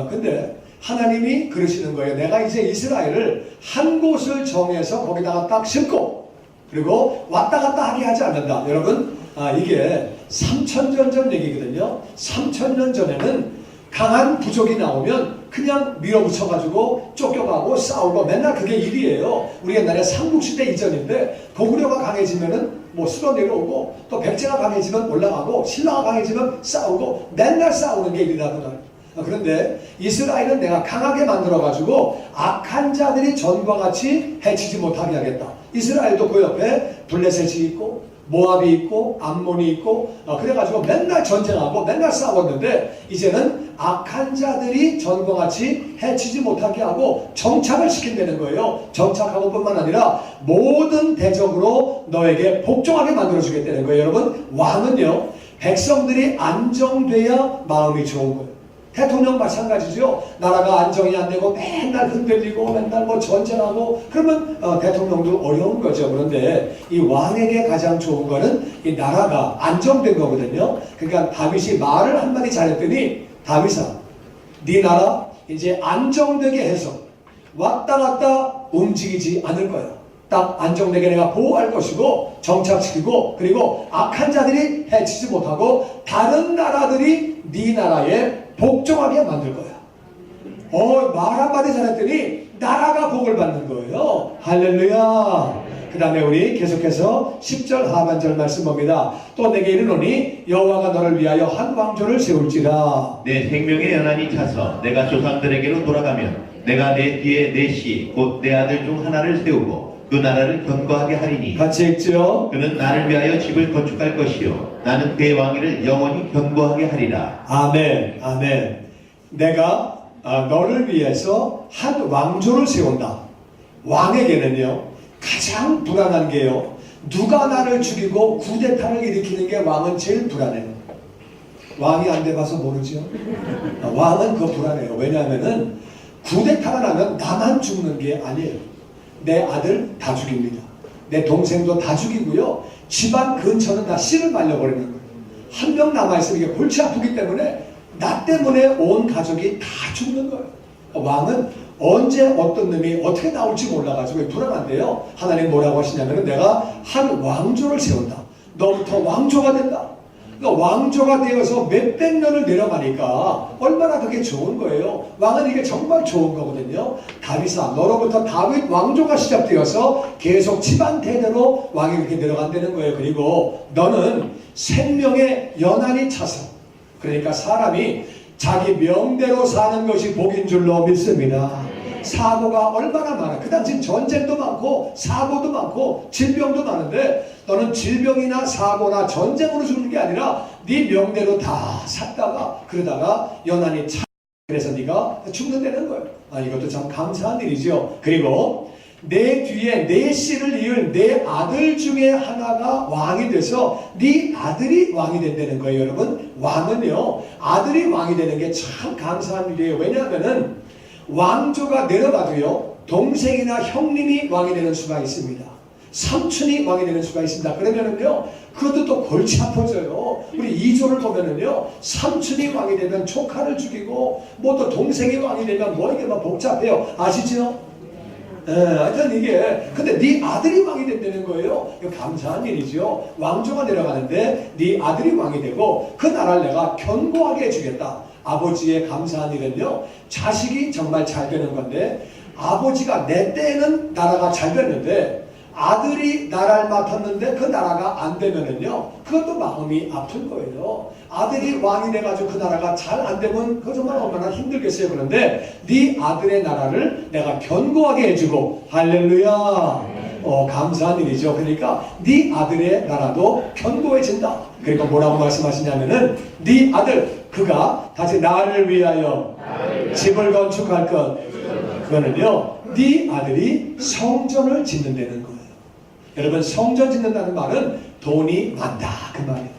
근데 하나님이 그러시는 거예요. 내가 이제 이스라엘을 한 곳을 정해서 거기다가 딱 심고 그리고 왔다 갔다 하게 하지 않는다. 여러분, 이게 3000년 전 얘기거든요. 3000년 전에는 강한 부족이 나오면 그냥 밀어붙여가지고 쫓겨가고 싸우고 맨날 그게 일이에요. 우리 옛날에 삼국시대 이전인데 고구려가 강해지면은 뭐 수로 내려오고 또 백제가 강해지면 올라가고 신라가 강해지면 싸우고 맨날 싸우는 게 일이라거든요. 그런데 이스라엘은 내가 강하게 만들어가지고 악한 자들이 전과 같이 해치지 못하게 하겠다. 이스라엘도 그 옆에 블레셋이 있고 모압이 있고 암몬이 있고 그래가지고 맨날 전쟁하고 맨날 싸웠는데 이제는 악한 자들이 전과 같이 해치지 못하게 하고 정착을 시킨다는 거예요. 정착하고 뿐만 아니라 모든 대적으로 너에게 복종하게 만들어주겠다는 거예요. 여러분, 왕은요, 백성들이 안정돼야 마음이 좋은 거예요. 대통령 마찬가지죠. 나라가 안정이 안 되고 맨날 흔들리고 맨날 뭐 전쟁하고 그러면 대통령도 어려운 거죠. 그런데 이 왕에게 가장 좋은 거는 이 나라가 안정된 거거든요. 그러니까 다윗이 말을 한마디 잘했더니 다윗아, 네 나라 이제 안정되게 해서 왔다 갔다 움직이지 않을 거야. 딱 안정되게 내가 보호할 것이고 정착시키고 그리고 악한 자들이 해치지 못하고 다른 나라들이 네 나라에 복종하게 만들 거야. 말 한마디 잘했더니 나라가 복을 받는 거예요. 할렐루야. 그 다음에 우리 계속해서 10절 하반절 말씀 봅니다. 또 내게 이르노니 여호와가 너를 위하여 한 왕조를 세울지라. 내 생명의 연한이 차서 내가 조상들에게로 돌아가면 내가 내 뒤에 내 씨 곧 내 아들 중 하나를 세우고 그 나라를 견고하게 하리니 같이 읽죠. 그는 나를 위하여 집을 건축할 것이요 나는 그의 왕위를 영원히 견고하게 하리라. 아멘. 아멘. 내가 너를 위해서 한 왕조를 세운다. 왕에게는요, 가장 불안한 게요, 누가 나를 죽이고 쿠데타를 일으키는 게 왕은 제일 불안해요. 왕이 안 돼봐서 모르죠. 왕은 그거 불안해요. 왜냐하면은 쿠데타가 나면 나만 죽는 게 아니에요. 내 아들 다 죽입니다. 내 동생도 다 죽이고요. 집안 근처는 다 씨를 말려버리는 거예요. 한 명 남아있으면 이게 골치 아프기 때문에 나 때문에 온 가족이 다 죽는 거예요. 왕은 언제 어떤 놈이 어떻게 나올지 몰라가지고 불안한데요. 하나님 뭐라고 하시냐면 내가 한 왕조를 세운다. 너부터 왕조가 된다. 그러니까 왕조가 되어서 몇백 년을 내려가니까 얼마나 그게 좋은 거예요. 왕은 이게 정말 좋은 거거든요. 다윗아 너로부터 다윗 왕조가 시작되어서 계속 집안 대대로 왕이 이렇게 내려간다는 거예요. 그리고 너는 생명의 연한이 차서, 그러니까 사람이 자기 명대로 사는 것이 복인 줄로 믿습니다. 사고가 얼마나 많아. 그 당시 전쟁도 많고 사고도 많고 질병도 많은데 너는 질병이나 사고나 전쟁으로 죽는 게 아니라 네 명대로 다 샀다가 그러다가 연한이 차, 그래서 네가 죽는다는 거예요. 이것도 참 감사한 일이죠. 그리고 내 뒤에 내 씨를 이을 내 아들 중에 하나가 왕이 돼서 네 아들이 왕이 된다는 거예요. 여러분, 왕은요 아들이 왕이 되는 게 참 감사한 일이에요. 왜냐하면은 왕조가 내려가도요 동생이나 형님이 왕이 되는 수가 있습니다. 삼촌이 왕이 되는 수가 있습니다. 그러면은요 그것도 또 골치 아파져요. 우리 이조를 보면은요 삼촌이 왕이 되면 조카를 죽이고 뭐 또 동생이 왕이 되면 뭐 이게 막 복잡해요. 아시죠? 하여튼 이게 근데 네 아들이 왕이 된다는 거예요. 이거 감사한 일이죠. 왕조가 내려가는데 네 아들이 왕이 되고 그 나라를 내가 견고하게 해주겠다. 아버지의 감사한 일은요 자식이 정말 잘 되는 건데 아버지가 내 때에는 나라가 잘 됐는데 아들이 나라를 맡았는데 그 나라가 안 되면은요 그것도 마음이 아픈 거예요. 아들이 왕이 돼가지고 그 나라가 잘 안 되면 그거 정말 얼마나 힘들겠어요. 그런데 네 아들의 나라를 내가 견고하게 해주고 할렐루야. 감사한 일이죠. 그러니까 네 아들의 나라도 견고해진다. 그러니까 뭐라고 말씀하시냐면은 네 아들 그가 다시 나를 위하여 집을 건축할 것. 그거는요 네 아들이 성전을 짓는다는 거예요. 여러분 성전 짓는다는 말은 돈이 많다 그 말이에요.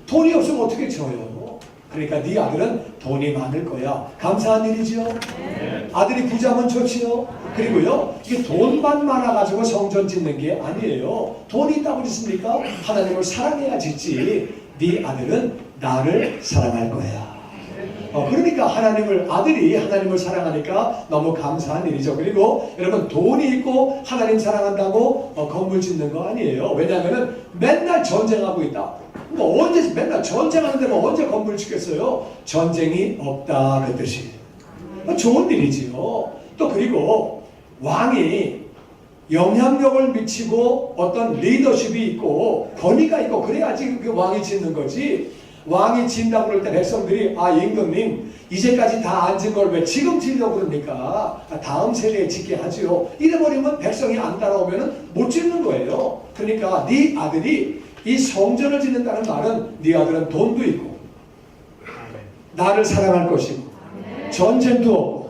돈이 없으면 어떻게 지어요? 그러니까 네 아들은 돈이 많을 거야. 감사한 일이죠. 아들이 부자면 좋지요. 그리고요 이게 돈만 많아가지고 성전 짓는 게 아니에요. 돈이 있다고 짓습니까? 하나님을 사랑해야 짓지. 네 아들은 나를 사랑할 거야. 그러니까 아들이 하나님을 사랑하니까 너무 감사한 일이죠. 그리고 여러분 돈이 있고 하나님 사랑한다고 건물 짓는 거 아니에요. 왜냐하면 맨날 전쟁하고 있다. 뭐 언제 맨날 전쟁하는데 뭐 언제 건물 짓겠어요? 전쟁이 없다 그 뜻이에요. 좋은 일이지요. 또 그리고 왕이 영향력을 미치고 어떤 리더십이 있고 권위가 있고 그래야지 그 왕이 짓는 거지. 왕이 짓는다고 그럴 때 백성들이 임금님 이제까지 다 앉은 걸 왜 지금 짓려고 그럽니까? 다음 세대에 짓게 하지요. 이래버리면 백성이 안 따라오면 못 짓는 거예요. 그러니까 네 아들이 이 성전을 짓는다는 말은 네 아들은 돈도 있고 나를 사랑할 것이고 전쟁도 없고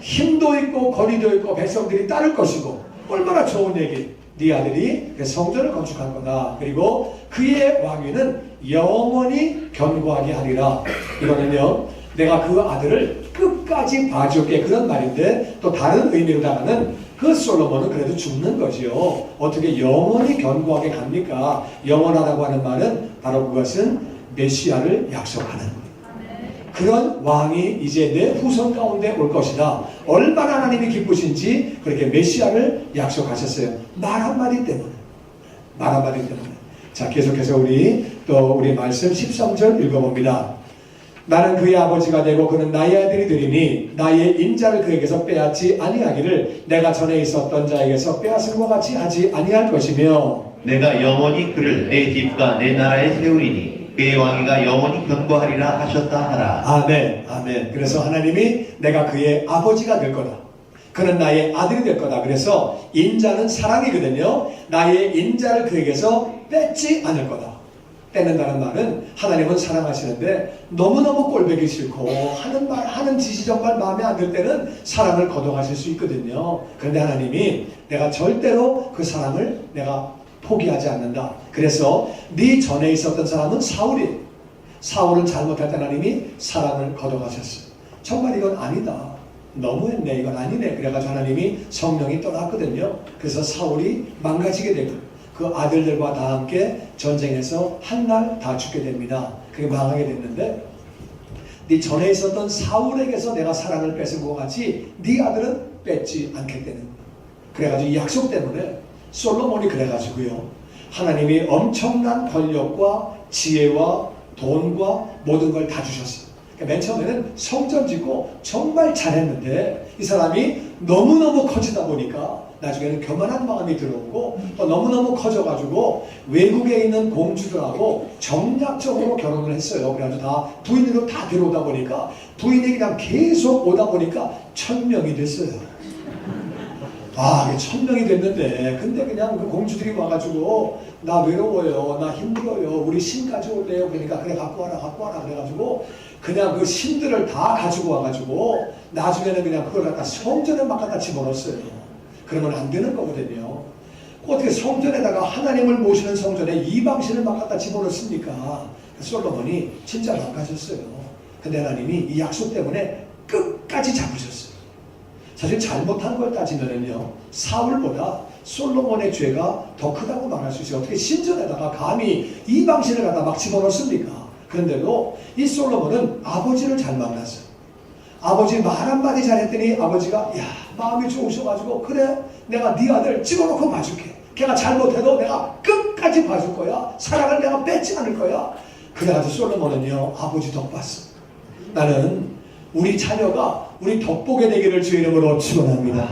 힘도 있고 권위도 있고 백성들이 따를 것이고 얼마나 좋은 얘기. 네 아들이 성전을 건축할 거다. 그리고 그의 왕위는 영원히 견고하게 하리라. 이거는요 내가 그 아들을 끝까지 봐줄게 그런 말인데 또 다른 의미로다가는 그 솔로몬은 그래도 죽는 거지요. 어떻게 영원히 견고하게 갑니까? 영원하다고 하는 말은 바로 그것은 메시아를 약속하는 거예요. 그런 왕이 이제 내 후손 가운데 올 것이다. 얼마나 하나님이 기쁘신지 그렇게 메시아를 약속하셨어요. 말 한마디 때문에. 말 한마디 때문에. 자, 계속해서 우리 말씀 13절 읽어봅니다. 나는 그의 아버지가 되고 그는 나의 아들이 되리니 나의 인자를 그에게서 빼앗지 아니하기를 내가 전에 있었던 자에게서 빼앗은 것 같이 하지 아니할 것이며 내가 영원히 그를 내 집과 내 나라에 세우리니 그의 왕위가 영원히 견고하리라 하셨다 하라. 아멘. 아멘. 그래서 하나님이 내가 그의 아버지가 될 거다. 그는 나의 아들이 될 거다. 그래서 인자는 사랑이거든요. 나의 인자를 그에게서 뺏지 않을 거다. 뺏는다는 말은 하나님은 사랑하시는데 너무너무 꼴보기 싫고 하는 짓이 정말 마음에 안 들 때는 사랑을 거둬가실 수 있거든요. 그런데 하나님이 내가 절대로 그 사랑을 내가 포기하지 않는다. 그래서 네 전에 있었던 사람은 사울이, 사울은 잘못할 때 하나님이 사람을 걷어가셨어요. 정말 이건 아니다, 너무했네, 이건 아니네. 그래가지고 하나님이 성령이 떠났거든요. 그래서 사울이 망가지게 되고 그 아들들과 다 함께 전쟁에서 한 날 다 죽게 됩니다. 그게 망하게 됐는데, 네 전에 있었던 사울에게서 내가 사랑을 뺏은 것 같이 네 아들은 뺏지 않겠다는. 그래가지고 이 약속 때문에 솔로몬이 그래가지고요, 하나님이 엄청난 권력과 지혜와 돈과 모든 걸 다 주셨어요. 그러니까 맨 처음에는 성전 짓고 정말 잘했는데 이 사람이 너무너무 커지다 보니까 나중에는 교만한 마음이 들어오고 또 너무너무 커져가지고 외국에 있는 공주들하고 정략적으로 결혼을 했어요. 그래가지고 다 부인으로 다 들어오다 보니까 부인이 그냥 계속 오다 보니까 1000명이 됐어요. 아, 1000명이 됐는데, 근데 그냥 그 공주들이 와가지고, 나 외로워요, 나 힘들어요, 우리 신 가져올래요. 그러니까, 그래, 갖고 와라. 그래가지고, 그냥 그 신들을 다 가지고 와가지고, 나중에는 그냥 그걸 갖다 성전에 막 갖다 집어넣었어요. 그러면 안 되는 거거든요. 어떻게 성전에다가 하나님을 모시는 성전에 이방신을 막 갖다 집어넣습니까? 솔로몬이 진짜 망가졌어요. 근데 하나님이 이 약속 때문에 끝까지 잡으셨어요. 사실 잘못한 걸 따지면은요, 사울보다 솔로몬의 죄가 더 크다고 말할 수 있어요. 어떻게 신전에다가 감히 이방신을 갖다 막 집어넣습니까? 그런데도 이 솔로몬은 아버지를 잘 만났어요. 아버지 말 한마디 잘했더니 아버지가 야, 마음이 좋으셔가지고, 그래, 내가 네 아들 집어넣고 봐줄게. 걔가 잘못해도 내가 끝까지 봐줄 거야. 사랑을 내가 뺏지 않을 거야. 그래가지고 솔로몬은요, 아버지 덕 봤어. 나는 우리 자녀가 우리 덕보게 되기를 주의 이름으로 축원합니다.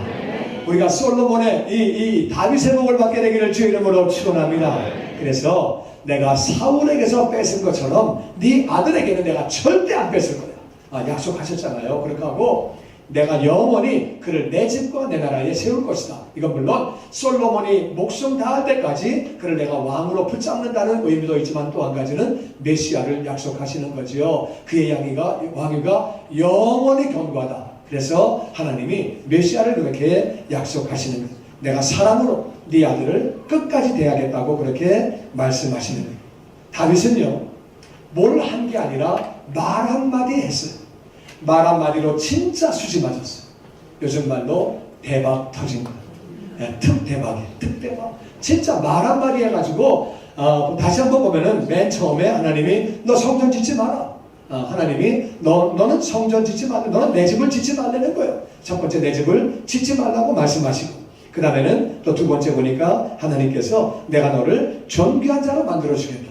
우리가 솔로몬의 이 다윗의 복을 받게 되기를 주의 이름으로 축원합니다. 그래서 내가 사울에게서 뺏은 것처럼 네 아들에게는 내가 절대 안 뺏을 거야. 약속하셨잖아요. 그렇게 하고 내가 영원히 그를 내 집과 내 나라에 세울 것이다. 이건 물론 솔로몬이 목숨 다할 때까지 그를 내가 왕으로 붙잡는다는 의미도 있지만, 또 한 가지는 메시아를 약속하시는 거지요. 그의 왕위가 영원히 견고하다. 그래서 하나님이 메시아를 그렇게 약속하시는 거예요. 내가 사랑으로 네 아들을 끝까지 대하겠다고 그렇게 말씀하시는 거예요. 다윗은요, 뭘 한 게 아니라 말 한마디 했어요. 말 한마디로 진짜 수지 맞았어요. 요즘 말로 대박 터진 거예요. 특대박이에요. 특대박. 진짜 말 한마디 해가지고 다시 한번 보면은 맨 처음에 하나님이 너 성전 짓지 마라. 하나님이 너는 성전 짓지 말라. 너는 내 집을 짓지 말라는 거예요. 첫 번째 내 집을 짓지 말라고 말씀하시고, 그 다음에는 또 두 번째 보니까 하나님께서 내가 너를 존귀한 자로 만들어주겠다.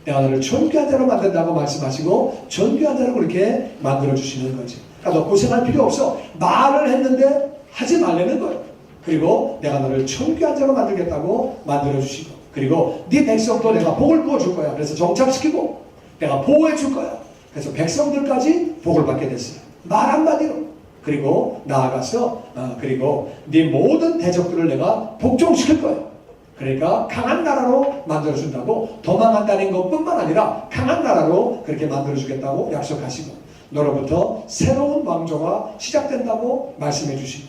내가 너를 존귀한 자로 만든다고 말씀하시고 존귀한 자로 그렇게 만들어주시는 거지. 그러니까 너 고생할 필요 없어. 말을 했는데 하지 말라는 거예요. 그리고 내가 너를 존귀한 자로 만들겠다고 만들어주시고, 그리고 네 백성도 내가 복을 부어줄 거야. 그래서 정착시키고 내가 보호해 줄 거야. 그래서 백성들까지 복을 받게 됐어요. 말 한마디로. 그리고 나아가서 그리고 네 모든 대적들을 내가 복종시킬 거야. 그러니까 강한 나라로 만들어준다고, 도망한다는 것뿐만 아니라 강한 나라로 그렇게 만들어주겠다고 약속하시고, 너로부터 새로운 왕조가 시작된다고 말씀해 주시고,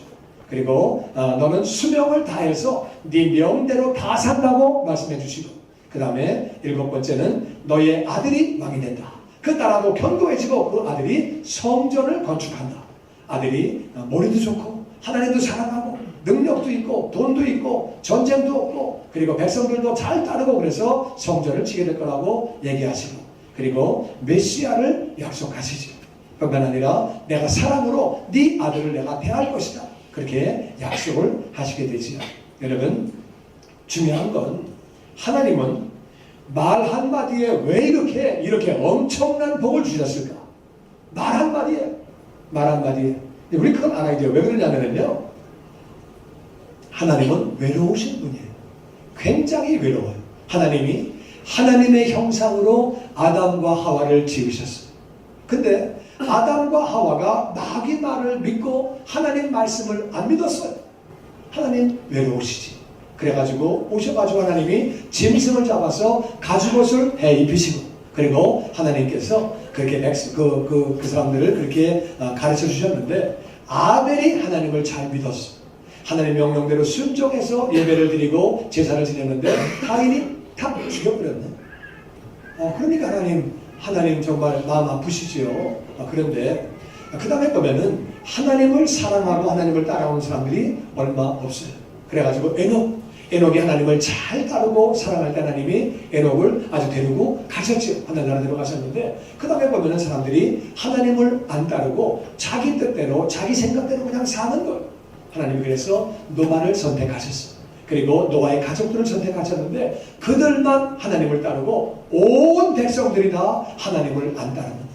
그리고 너는 수명을 다해서 네 명대로 다 산다고 말씀해 주시고, 그 다음에 7번째는 너의 아들이 왕이 된다. 그 나라도 견고해지고 그 아들이 성전을 건축한다. 아들이 머리도 좋고 하나님도 사랑하고 능력도 있고 돈도 있고 전쟁도 없고, 그리고 백성들도 잘 따르고, 그래서 성전을 지게 될 거라고 얘기하시고, 그리고 메시아를 약속하시지. 뿐만 아니라 내가 사랑으로 네 아들을 내가 대할 것이다. 그렇게 약속을 하시게 되지요. 여러분, 중요한 건 하나님은 말 한마디에 왜 이렇게 엄청난 복을 주셨을까? 말 한마디에. 우리 그건 알아야 돼요. 왜 그러냐면요, 하나님은 외로우신 분이에요. 굉장히 외로워요. 하나님이 하나님의 형상으로 아담과 하와를 지으셨어요. 근데 아담과 하와가 마귀 말을 믿고 하나님 말씀을 안 믿었어요. 하나님 외로우시지. 그래가지고 오셔가지고 하나님이 짐승을 잡아서 가죽옷을 해 입히시고, 그리고 하나님께서 그렇게 그 사람들을 그렇게 가르쳐 주셨는데, 아벨이 하나님을 잘 믿었어요. 하나님의 명령대로 순종해서 예배를 드리고 제사를 지냈는데 가인이 다 죽여버렸네. 그러니까 하나님 정말 마음 아프시지요. 그런데 그 다음에 보면은 하나님을 사랑하고 하나님을 따라오는 사람들이 얼마 없어요. 그래가지고 에녹이 하나님을 잘 따르고 사랑할 때 하나님이 에녹을 아주 데리고 가셨죠. 하늘나라 데려가셨는데 그 다음에 보면은 사람들이 하나님을 안 따르고 자기 뜻대로 자기 생각대로 그냥 사는 거예요. 하나님이 그래서 노아를 선택하셨어요. 그리고 노아의 가족들을 선택하셨는데 그들만 하나님을 따르고 온 백성들이 다 하나님을 안 따르는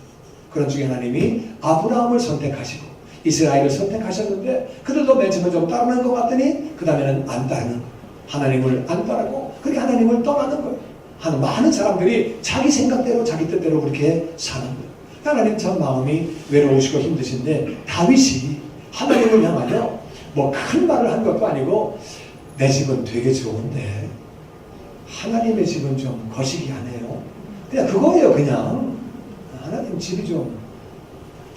그런 중에 하나님이 아브라함을 선택하시고 이스라엘을 선택하셨는데 그들도 맨 처음에 좀 따르는 것 같더니 그 다음에는 안 따르는 거예요. 하나님을 안 따르고 그렇게 하나님을 떠나는 거예요. 많은 사람들이 자기 생각대로 자기 뜻대로 그렇게 사는 거예요. 하나님 참 마음이 외로우시고 힘드신데 다윗이 하나님을 향하여 뭐 큰 말을 한 것도 아니고 내 집은 되게 좋은데 하나님의 집은 좀 거시기하네요. 그냥 그거예요. 그냥 하나님 집이 좀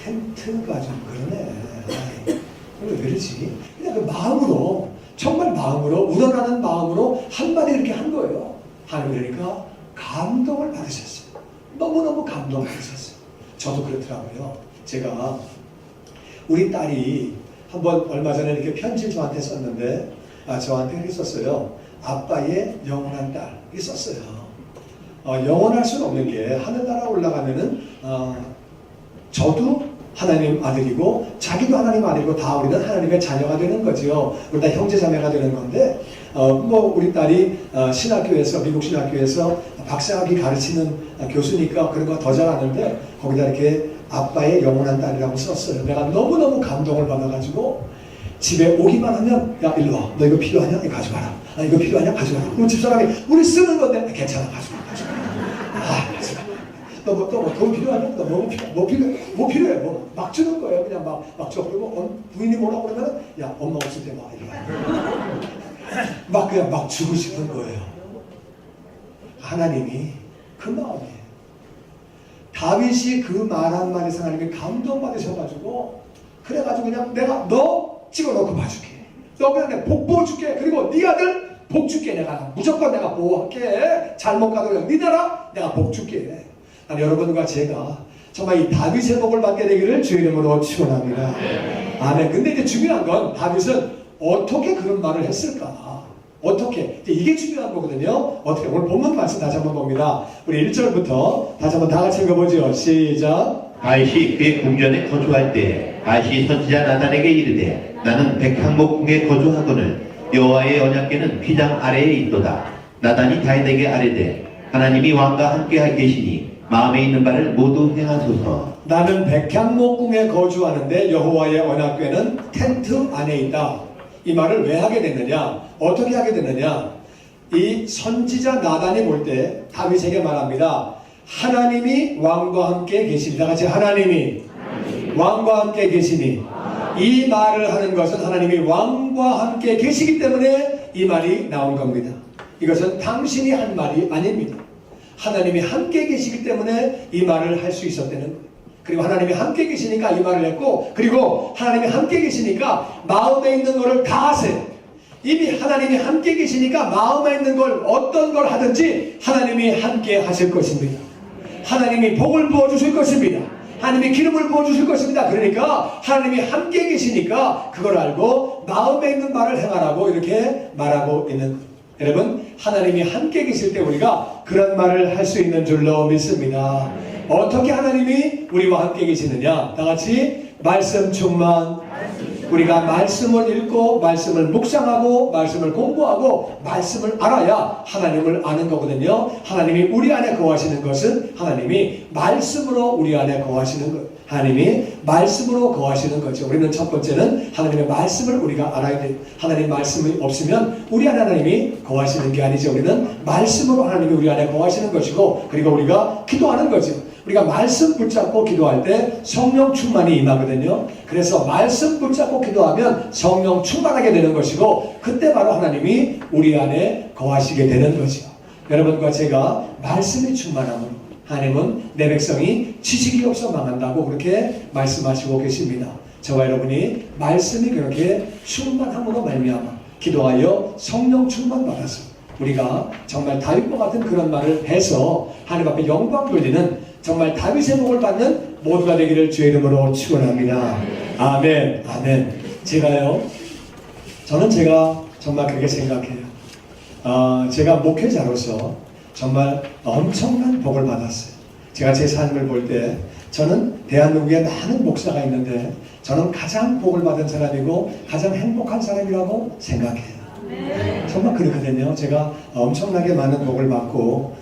텐트가 좀 그러네. 왜 그러지? 그냥 그 마음으로 정말 마음으로 우러나는 마음으로 한마디 이렇게 한 거예요. 하나님 그러니까 감동을 받으셨어요. 너무너무 감동 받으셨어요. 저도 그렇더라고요. 제가 우리 딸이 한번 얼마 전에 이렇게 편지 저한테 썼는데 저한테 이렇게 썼어요. 아빠의 영원한 딸 이렇게 썼어요. 영원할 수는 없는 게 하늘나라 올라가면은 저도 하나님 아들이고 자기도 하나님 아들이고 다 우리는 하나님의 자녀가 되는 거죠. 우리 다 형제자매가 되는 건데 뭐 우리 딸이 신학교에서 미국 신학교에서 박사학위 가르치는 교수니까 그런 거 더 잘하는데 거기다 이렇게 아빠의 영원한 딸이라고 썼어요. 내가 너무너무 감동을 받아가지고 집에 오기만 하면 야 일로 와. 너 이거 필요하냐? 이거 가져가라. 이거 필요하냐? 가져가라. 그럼 집사람이 우리 쓰는 건데 괜찮아 가져가. 가져가. 너 돈 필요하냐? 너 뭐 필요해? 뭐 막 주는 거예요. 그냥 막 줘. 그리고 부인이 뭐라고 그러면 야 엄마 없을 때 와. 이리 와. 막 그냥 막 주고 싶은 거예요. 하나님이 그 마음이에요. 다윗이 그 말 한마디에서 하나님이 감동받으셔가지고 그래가지고 그냥 내가 너 찍어놓고 봐줄게. 너 그냥 내가 복 줄게. 그리고 네 아들 복 줄게. 내가 무조건 내가 보호할게. 잘못 가도 그냥 네 나라 내가 복 줄게. 난 여러분과 제가 정말 이 다윗의 복을 받게 되기를 주의 이름으로 축원합니다. 아멘. 근데 이제 중요한 건 다윗은 어떻게 그런 말을 했을까? 어떻게? 이게 중요한 거거든요. 어떻게? 오늘 본문 말씀 다시 한번 봅니다. 우리 1절부터 다시 한번 다 같이 읽어보죠. 시작. 다윗이 그의 궁전에 거주할 때 다윗이 선지자 나단에게 이르되 나는 백향목궁에 거주하거늘 여호와의 언약궤는 휘장 아래에 있도다. 나단이 다윗에게 아뢰되 하나님이 왕과 함께 계시니 마음에 있는 바를 모두 행하소서. 나는 백향목궁에 거주하는데 여호와의 언약궤는 텐트 안에 있다. 이 말을 왜 하게 됐느냐? 어떻게 하게 됐느냐? 이 선지자 나단이 볼 때 다윗에게 말합니다. 하나님이 왕과 함께 계시니, 다 같이 하나님이 왕과 함께 계시니, 이 말을 하는 것은 하나님이 왕과 함께 계시기 때문에 이 말이 나온 겁니다. 이것은 당신이 한 말이 아닙니다. 하나님이 함께 계시기 때문에 이 말을 할 수 있었다는 거예요. 그리고 하나님이 함께 계시니까 이 말을 했고, 그리고 하나님이 함께 계시니까 마음에 있는 것을 다 하세요. 이미 하나님이 함께 계시니까 마음에 있는 걸 어떤 걸 하든지 하나님이 함께 하실 것입니다. 하나님이 복을 부어주실 것입니다. 하나님이 기름을 부어주실 것입니다. 그러니까 하나님이 함께 계시니까 그걸 알고 마음에 있는 말을 행하라고 이렇게 말하고 있는 거예요. 여러분, 하나님이 함께 계실 때 우리가 그런 말을 할 수 있는 줄로 믿습니다. 어떻게 하나님이 우리와 함께 계시느냐? 다 같이 말씀 충만. 우리가 말씀을 읽고 말씀을 묵상하고 말씀을 공부하고 말씀을 알아야 하나님을 아는 거거든요. 하나님이 우리 안에 거하시는 것은 하나님이 말씀으로 우리 안에 거하시는 거예요. 하나님이 말씀으로 거하시는 거죠. 우리는 첫 번째는 하나님의 말씀을 우리가 알아야 돼요. 하나님 말씀이 없으면 우리 안에 하나님이 거하시는 게 아니죠. 우리는 말씀으로 하나님이 우리 안에 거하시는 것이고, 그리고 우리가 기도하는 거죠. 우리가 말씀 붙잡고 기도할 때 성령 충만이 임하거든요. 그래서 말씀 붙잡고 기도하면 성령 충만하게 되는 것이고, 그때 바로 하나님이 우리 안에 거하시게 되는 거죠. 여러분과 제가 말씀이 충만함으로 하나님은 내 백성이 지식이 없어 망한다고 그렇게 말씀하시고 계십니다. 저와 여러분이 말씀이 그렇게 충만함으로 말미암아 기도하여 성령 충만 받아서 우리가 정말 다윗과 같은 그런 말을 해서 하나님 앞에 영광 돌리는 정말 다윗의 복을 받는 모두가 되기를 주의 이름으로 축원합니다. 아멘. 아멘. 저는 정말 그렇게 생각해요. 제가 목회자로서 정말 엄청난 복을 받았어요. 제가 제 삶을 볼 때 저는 대한민국에 많은 목사가 있는데 저는 가장 복을 받은 사람이고 가장 행복한 사람이라고 생각해요. 정말 그렇거든요. 제가 엄청나게 많은 복을 받고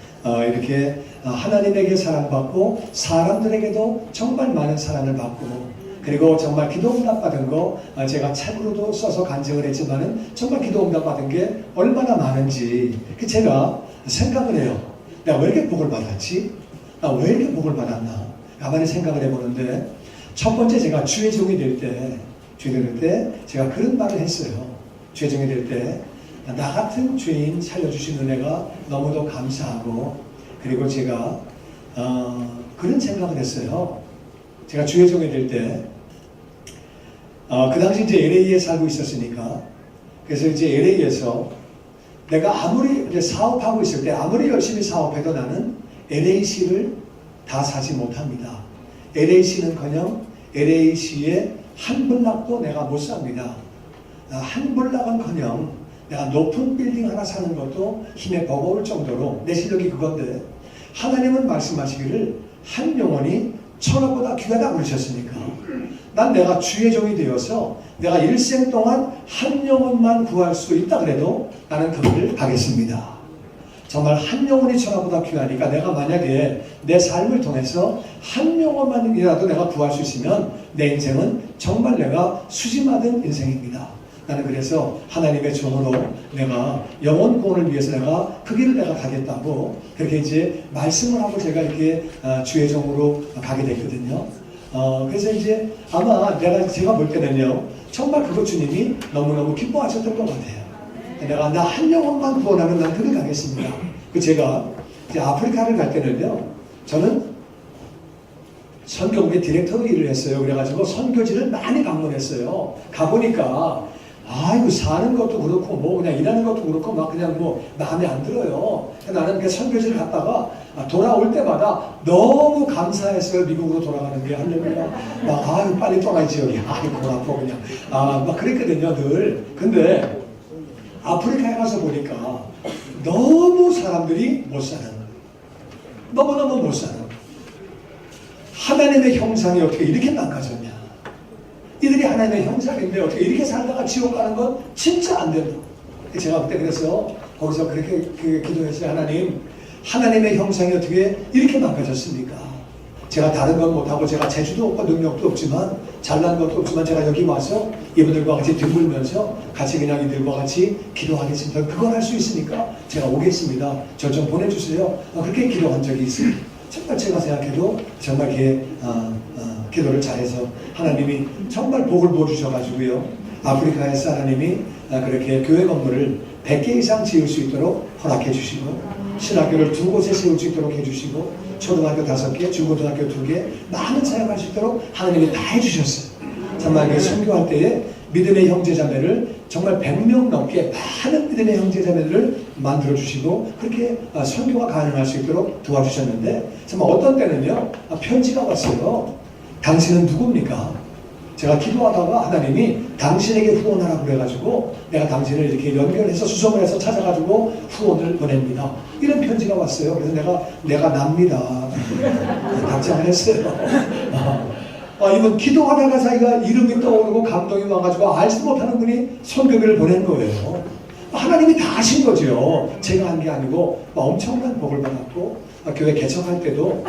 이렇게 하나님에게 사랑받고 사람들에게도 정말 많은 사랑을 받고 그리고 정말 기도응답 받은 거 제가 책으로도 써서 간증을 했지만은 정말 기도응답 받은 게 얼마나 많은지 제가 생각을 해요. 내가 왜 이렇게 복을 받았지? 나 왜 이렇게 복을 받았나? 가만히 생각을 해보는데 첫 번째 제가 주의 종이 될 때 제가 그런 말을 했어요. 주의 종이 될 때 나 같은 죄인 살려주신 은혜가 너무도 감사하고 그리고 제가 그런 생각을 했어요. 제가 주의 종이 될 때 그 당시 이제 LA에 살고 있었으니까 그래서 이제 LA에서 내가 아무리 이제 사업하고 있을 때 아무리 열심히 사업해도 나는 LAC를 다 사지 못합니다. LAC는커녕 LAC의 한 블락도 내가 못 삽니다. 한 블락은커녕 내가 높은 빌딩 하나 사는 것도 힘에 버거울 정도로 내 실력이 그건데 하나님은 말씀하시기를 한 영혼이 천억보다 귀하다 그러셨으니까 난 내가 주의 종이 되어서 내가 일생 동안 한 영혼만 구할 수 있다 그래도 나는 그 길을 가겠습니다. 정말 한 영혼이 천하보다 귀하니까 내가 만약에 내 삶을 통해서 한 영혼만이라도 내가 구할 수 있으면 내 인생은 정말 내가 수지맞은 인생입니다. 나는 그래서 하나님의 종으로 내가 영혼 구원을 위해서 내가 그 길을 내가 가겠다고 그렇게 이제 말씀을 하고 제가 이렇게 주의 종으로 가게 됐거든요. 그래서 이제 아마 제가 볼 때는요 정말 그거 주님이 너무너무 기뻐하셨던 것 같아요. 내가 나 한 영혼만 구원하면 난 그길 가겠습니다. 제가 이제 아프리카를 갈 때는요 저는 선교국의 디렉터로 일을 했어요. 그래가지고 선교지를 많이 방문했어요. 가보니까 아이고 사는 것도 그렇고 뭐 그냥 일하는 것도 그렇고 막 그냥 뭐 마음에 안 들어요. 나는 그 선교지를 갔다가 돌아올 때마다 너무 감사했어요. 미국으로 돌아가는 게 할렐루야. 막 아유 빨리 떠나야지 여기. 아이고 아파 그냥. 막 그랬거든요 늘. 근데 아프리카에 가서 보니까 너무 사람들이 못 사는 거예요. 너무너무 못 사는 거예요. 하나님의 형상이 어떻게 이렇게 망가졌냐. 이들이 하나님의 형상인데 어떻게 이렇게 살다가 지옥 가는 건 진짜 안 된다. 제가 그때 그래서 거기서 그렇게 기도했어요. 하나님의 형상이 어떻게 이렇게 망가졌습니까? 제가 다른 건 못하고 제가 재주도 없고 능력도 없지만 잘난 것도 없지만 제가 여기 와서 이분들과 같이 뒹굴면서 같이 그냥 이들과 같이 기도하겠습니다. 그걸 할 수 있으니까 제가 오겠습니다. 저 좀 보내주세요. 그렇게 기도한 적이 있습니다. 정말 제가 생각해도 정말 이렇게 기도를 잘해서 하나님이 정말 복을 부어주셔가지고요. 아프리카에서 하나님이 그렇게 교회 건물을 100개 이상 지을 수 있도록 허락해 주시고 신학교를 2곳에 세울 수 있도록 해주시고 초등학교 5개, 중고등학교 2개 많은 사역할 수 있도록 하나님이 다 해주셨어요. 정말 그 선교할 때에 믿음의 형제자매를 정말 100명 넘게 많은 믿음의 형제자매들을 만들어주시고 그렇게 선교가 가능할 수 있도록 도와주셨는데 정말 어떤 때는요 편지가 왔어요. 당신은 누굽니까? 제가 기도하다가 하나님이 당신에게 후원하라고 그래가지고 내가 당신을 이렇게 연결해서 수송을 해서 찾아가지고 후원을 보냅니다. 이런 편지가 왔어요. 그래서 내가 납니다. 답장을 했어요. 이분 기도하다가 자기가 이름이 떠오르고 감동이 와가지고 알지 못하는 분이 선교비를 보낸 거예요. 하나님이 다 하신 거죠. 제가 한 게 아니고 엄청난 복을 받았고 교회 개척할 때도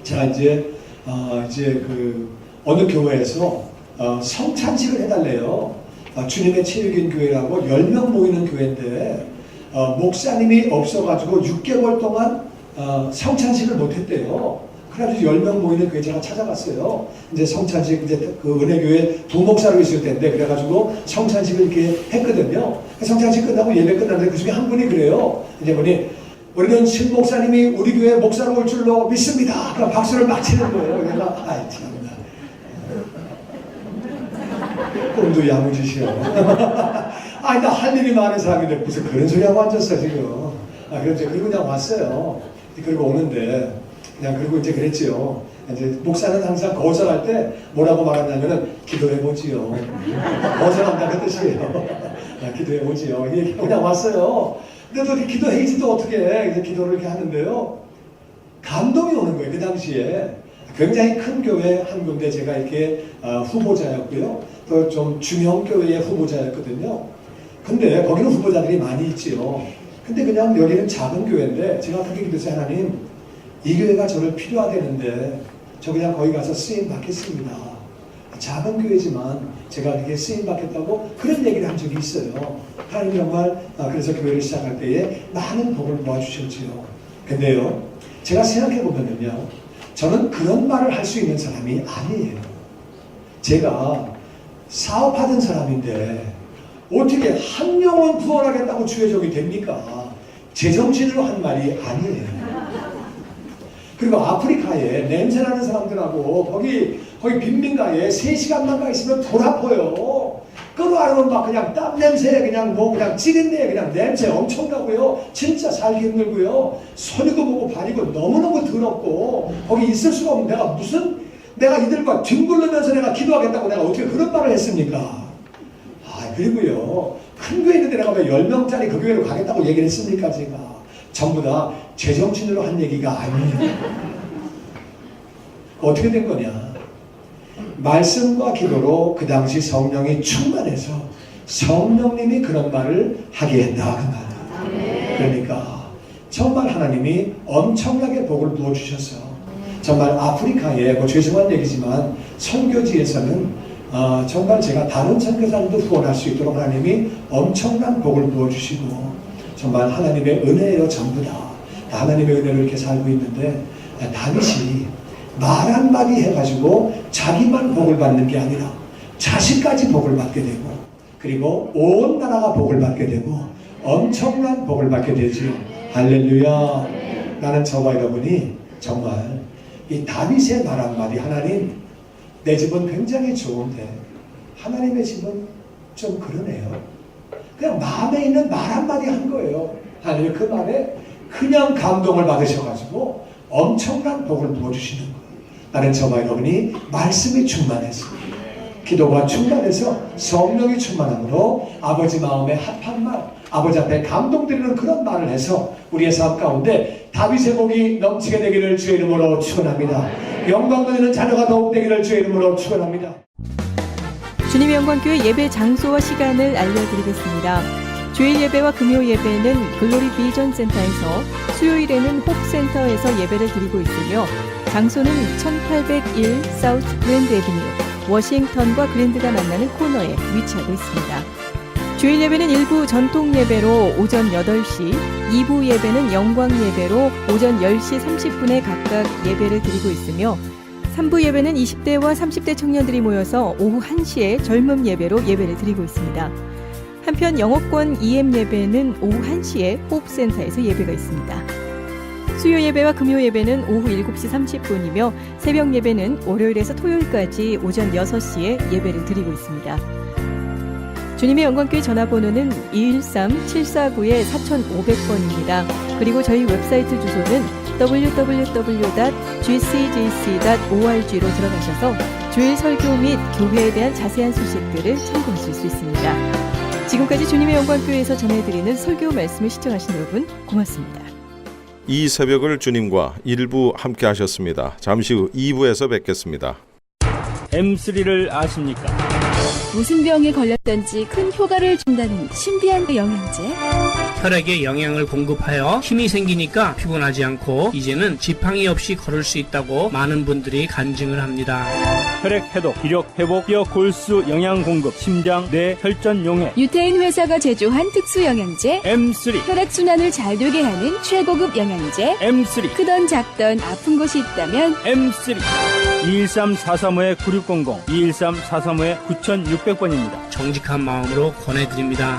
제가 이제 어느 교회에서 성찬식을 해달래요. 주님의 체육인 교회라고 10명 모이는 교회인데 목사님이 없어가지고 6개월 동안 성찬식을 못했대요. 그래가지고 10명 모이는 교회 제가 찾아갔어요. 이제 성찬식 이제 그 은혜교회 부목사로 있을 때인데 그래가지고 성찬식을 이렇게 했거든요. 성찬식 끝나고 예배 끝났는데 그 중에 한 분이 그래요. 이제 보니 우리는 신 목사님이 우리 교회 목사로 올 줄로 믿습니다. 그럼 박수를 막 치는 거예요. 내가 참나. 꿈도 야무지시오. 아니, 나 할 일이 많은 사람인데 무슨 그런 소리 하고 앉았어, 지금. 그리고 그냥 왔어요. 그리고 오는데, 그냥 그리고 이제 그랬지요. 이제 목사는 항상 거절할 때 뭐라고 말하냐면은 기도해보지요. 거절한다 그 뜻이에요. 기도해보지요. 이게 그냥 왔어요. 근데 또 기도해야지 또 어떻게 해. 이제 기도를 이렇게 하는데요. 감동이 오는 거예요. 그 당시에. 굉장히 큰 교회 한 군데 제가 이렇게 후보자였고요. 또 좀 중형 교회의 후보자였거든요. 근데 거기는 후보자들이 많이 있지요. 근데 그냥 여기는 작은 교회인데 제가 그렇게 기도했어요. 하나님, 이 교회가 저를 필요하겠는데 저 그냥 거기 가서 쓰임 받겠습니다. 작은 교회지만 제가 이렇게 쓰임 받겠다고 그런 얘기를 한 적이 있어요. 하나님 정말 그래서 교회를 시작할 때에 많은 복을 모아주셨지요. 근데요, 제가 생각해 보면요, 저는 그런 말을 할 수 있는 사람이 아니에요. 제가 사업하던 사람인데 어떻게 한 영혼 구원하겠다고 주의 종이 됩니까? 제정신으로 한 말이 아니에요. 그리고 아프리카에 냄새나는 사람들하고 거기 빈민가에 3시간만 가 있으면 돌 아파요. 끌어안으면 막 그냥 땀 냄새, 그냥 찌린내, 그냥 냄새 엄청 나고요. 진짜 살기 힘들고요. 손이고 뭐고 발이고 너무너무 더럽고 거기 있을 수가 없는 내가 이들과 뒹굴르면서 내가 기도하겠다고 내가 어떻게 그런 말을 했습니까? 그리고요, 큰 교회 있는데 내가 왜 10명짜리 그 교회로 가겠다고 얘기를 했습니까? 제가 전부 다 제정신으로 한 얘기가 아니에요. 어떻게 된 거냐? 말씀과 기도로 그 당시 성령이 충만해서 성령님이 그런 말을 하게 했다 그 말이에요. 그러니까 정말 하나님이 엄청나게 복을 부어주셔서 정말 아프리카에 뭐 죄송한 얘기지만 선교지에서는 정말 제가 다른 선교사들도 후원할 수 있도록 하나님이 엄청난 복을 부어주시고 정말 하나님의 은혜예요. 전부 다 하나님의 은혜로 이렇게 살고 있는데 다윗이 말 한마디 해가지고 자기만 복을 받는 게 아니라 자식까지 복을 받게 되고 그리고 온 나라가 복을 받게 되고 엄청난 복을 받게 되지요. 할렐루야. 나는 저와 여러분이 정말 이 다윗의 말 한마디, 하나님 내 집은 굉장히 좋은데 하나님의 집은 좀 그러네요. 그냥 마음에 있는 말 한마디 한 거예요. 하나님 그 말에 그냥 감동을 받으셔가지고 엄청난 복을 부어주시는 거예요. 나는 저와 여러분이 말씀이 충만해서 기도가 충만해서 성령이 충만함으로 아버지 마음에 합한 말, 아버지 앞에 감동드리는 그런 말을 해서 우리의 삶 가운데 다윗의 복이 넘치게 되기를 주의 이름으로 축원합니다. 영광 돌리는 자녀가 더욱 되기를 주의 이름으로 축원합니다. 주님의 영광교회 예배 장소와 시간을 알려드리겠습니다. 주일 예배와 금요 예배는 글로리 비전 센터에서, 수요일에는 홉센터에서 예배를 드리고 있으며 장소는 1801 사우스 그랜드 애비뉴, 워싱턴과 그랜드가 만나는 코너에 위치하고 있습니다. 주일 예배는 1부 전통 예배로 오전 8시, 2부 예배는 영광 예배로 오전 10시 30분에 각각 예배를 드리고 있으며 3부 예배는 20대와 30대 청년들이 모여서 오후 1시에 젊음 예배로 예배를 드리고 있습니다. 한편 영어권 EM 예배는 오후 1시에 호흡센터에서 예배가 있습니다. 수요 예배와 금요 예배는 오후 7시 30분이며 새벽 예배는 월요일에서 토요일까지 오전 6시에 예배를 드리고 있습니다. 주님의 영광교회 전화번호는 213-749-4500번입니다. 그리고 저희 웹사이트 주소는 www.gcjc.org로 들어가셔서 주일 설교 및 교회에 대한 자세한 소식들을 참고하실 수 있습니다. 지금까지 주님의 영광교회에서 전해드리는 설교 말씀을 시청하신 여러분 고맙습니다. 이 새벽을 주님과 1부 함께 하셨습니다. 잠시 후 2부에서 뵙겠습니다. M3를 아십니까? 무슨 병에 걸렸던지 큰 효과를 준다는 신비한 영양제. 혈액에 영양을 공급하여 힘이 생기니까 피곤하지 않고 이제는 지팡이 없이 걸을 수 있다고 많은 분들이 간증을 합니다. 혈액 해독, 기력 회복, 뼈 골수 영양 공급, 심장, 뇌, 혈전 용해. 유태인 회사가 제조한 특수 영양제. M3. 혈액 순환을 잘 되게 하는 최고급 영양제. M3. 크던 작던 아픈 곳이 있다면 M3. 213-435-9600, 213-435-9600번입니다. 정직한 마음으로 권해드립니다.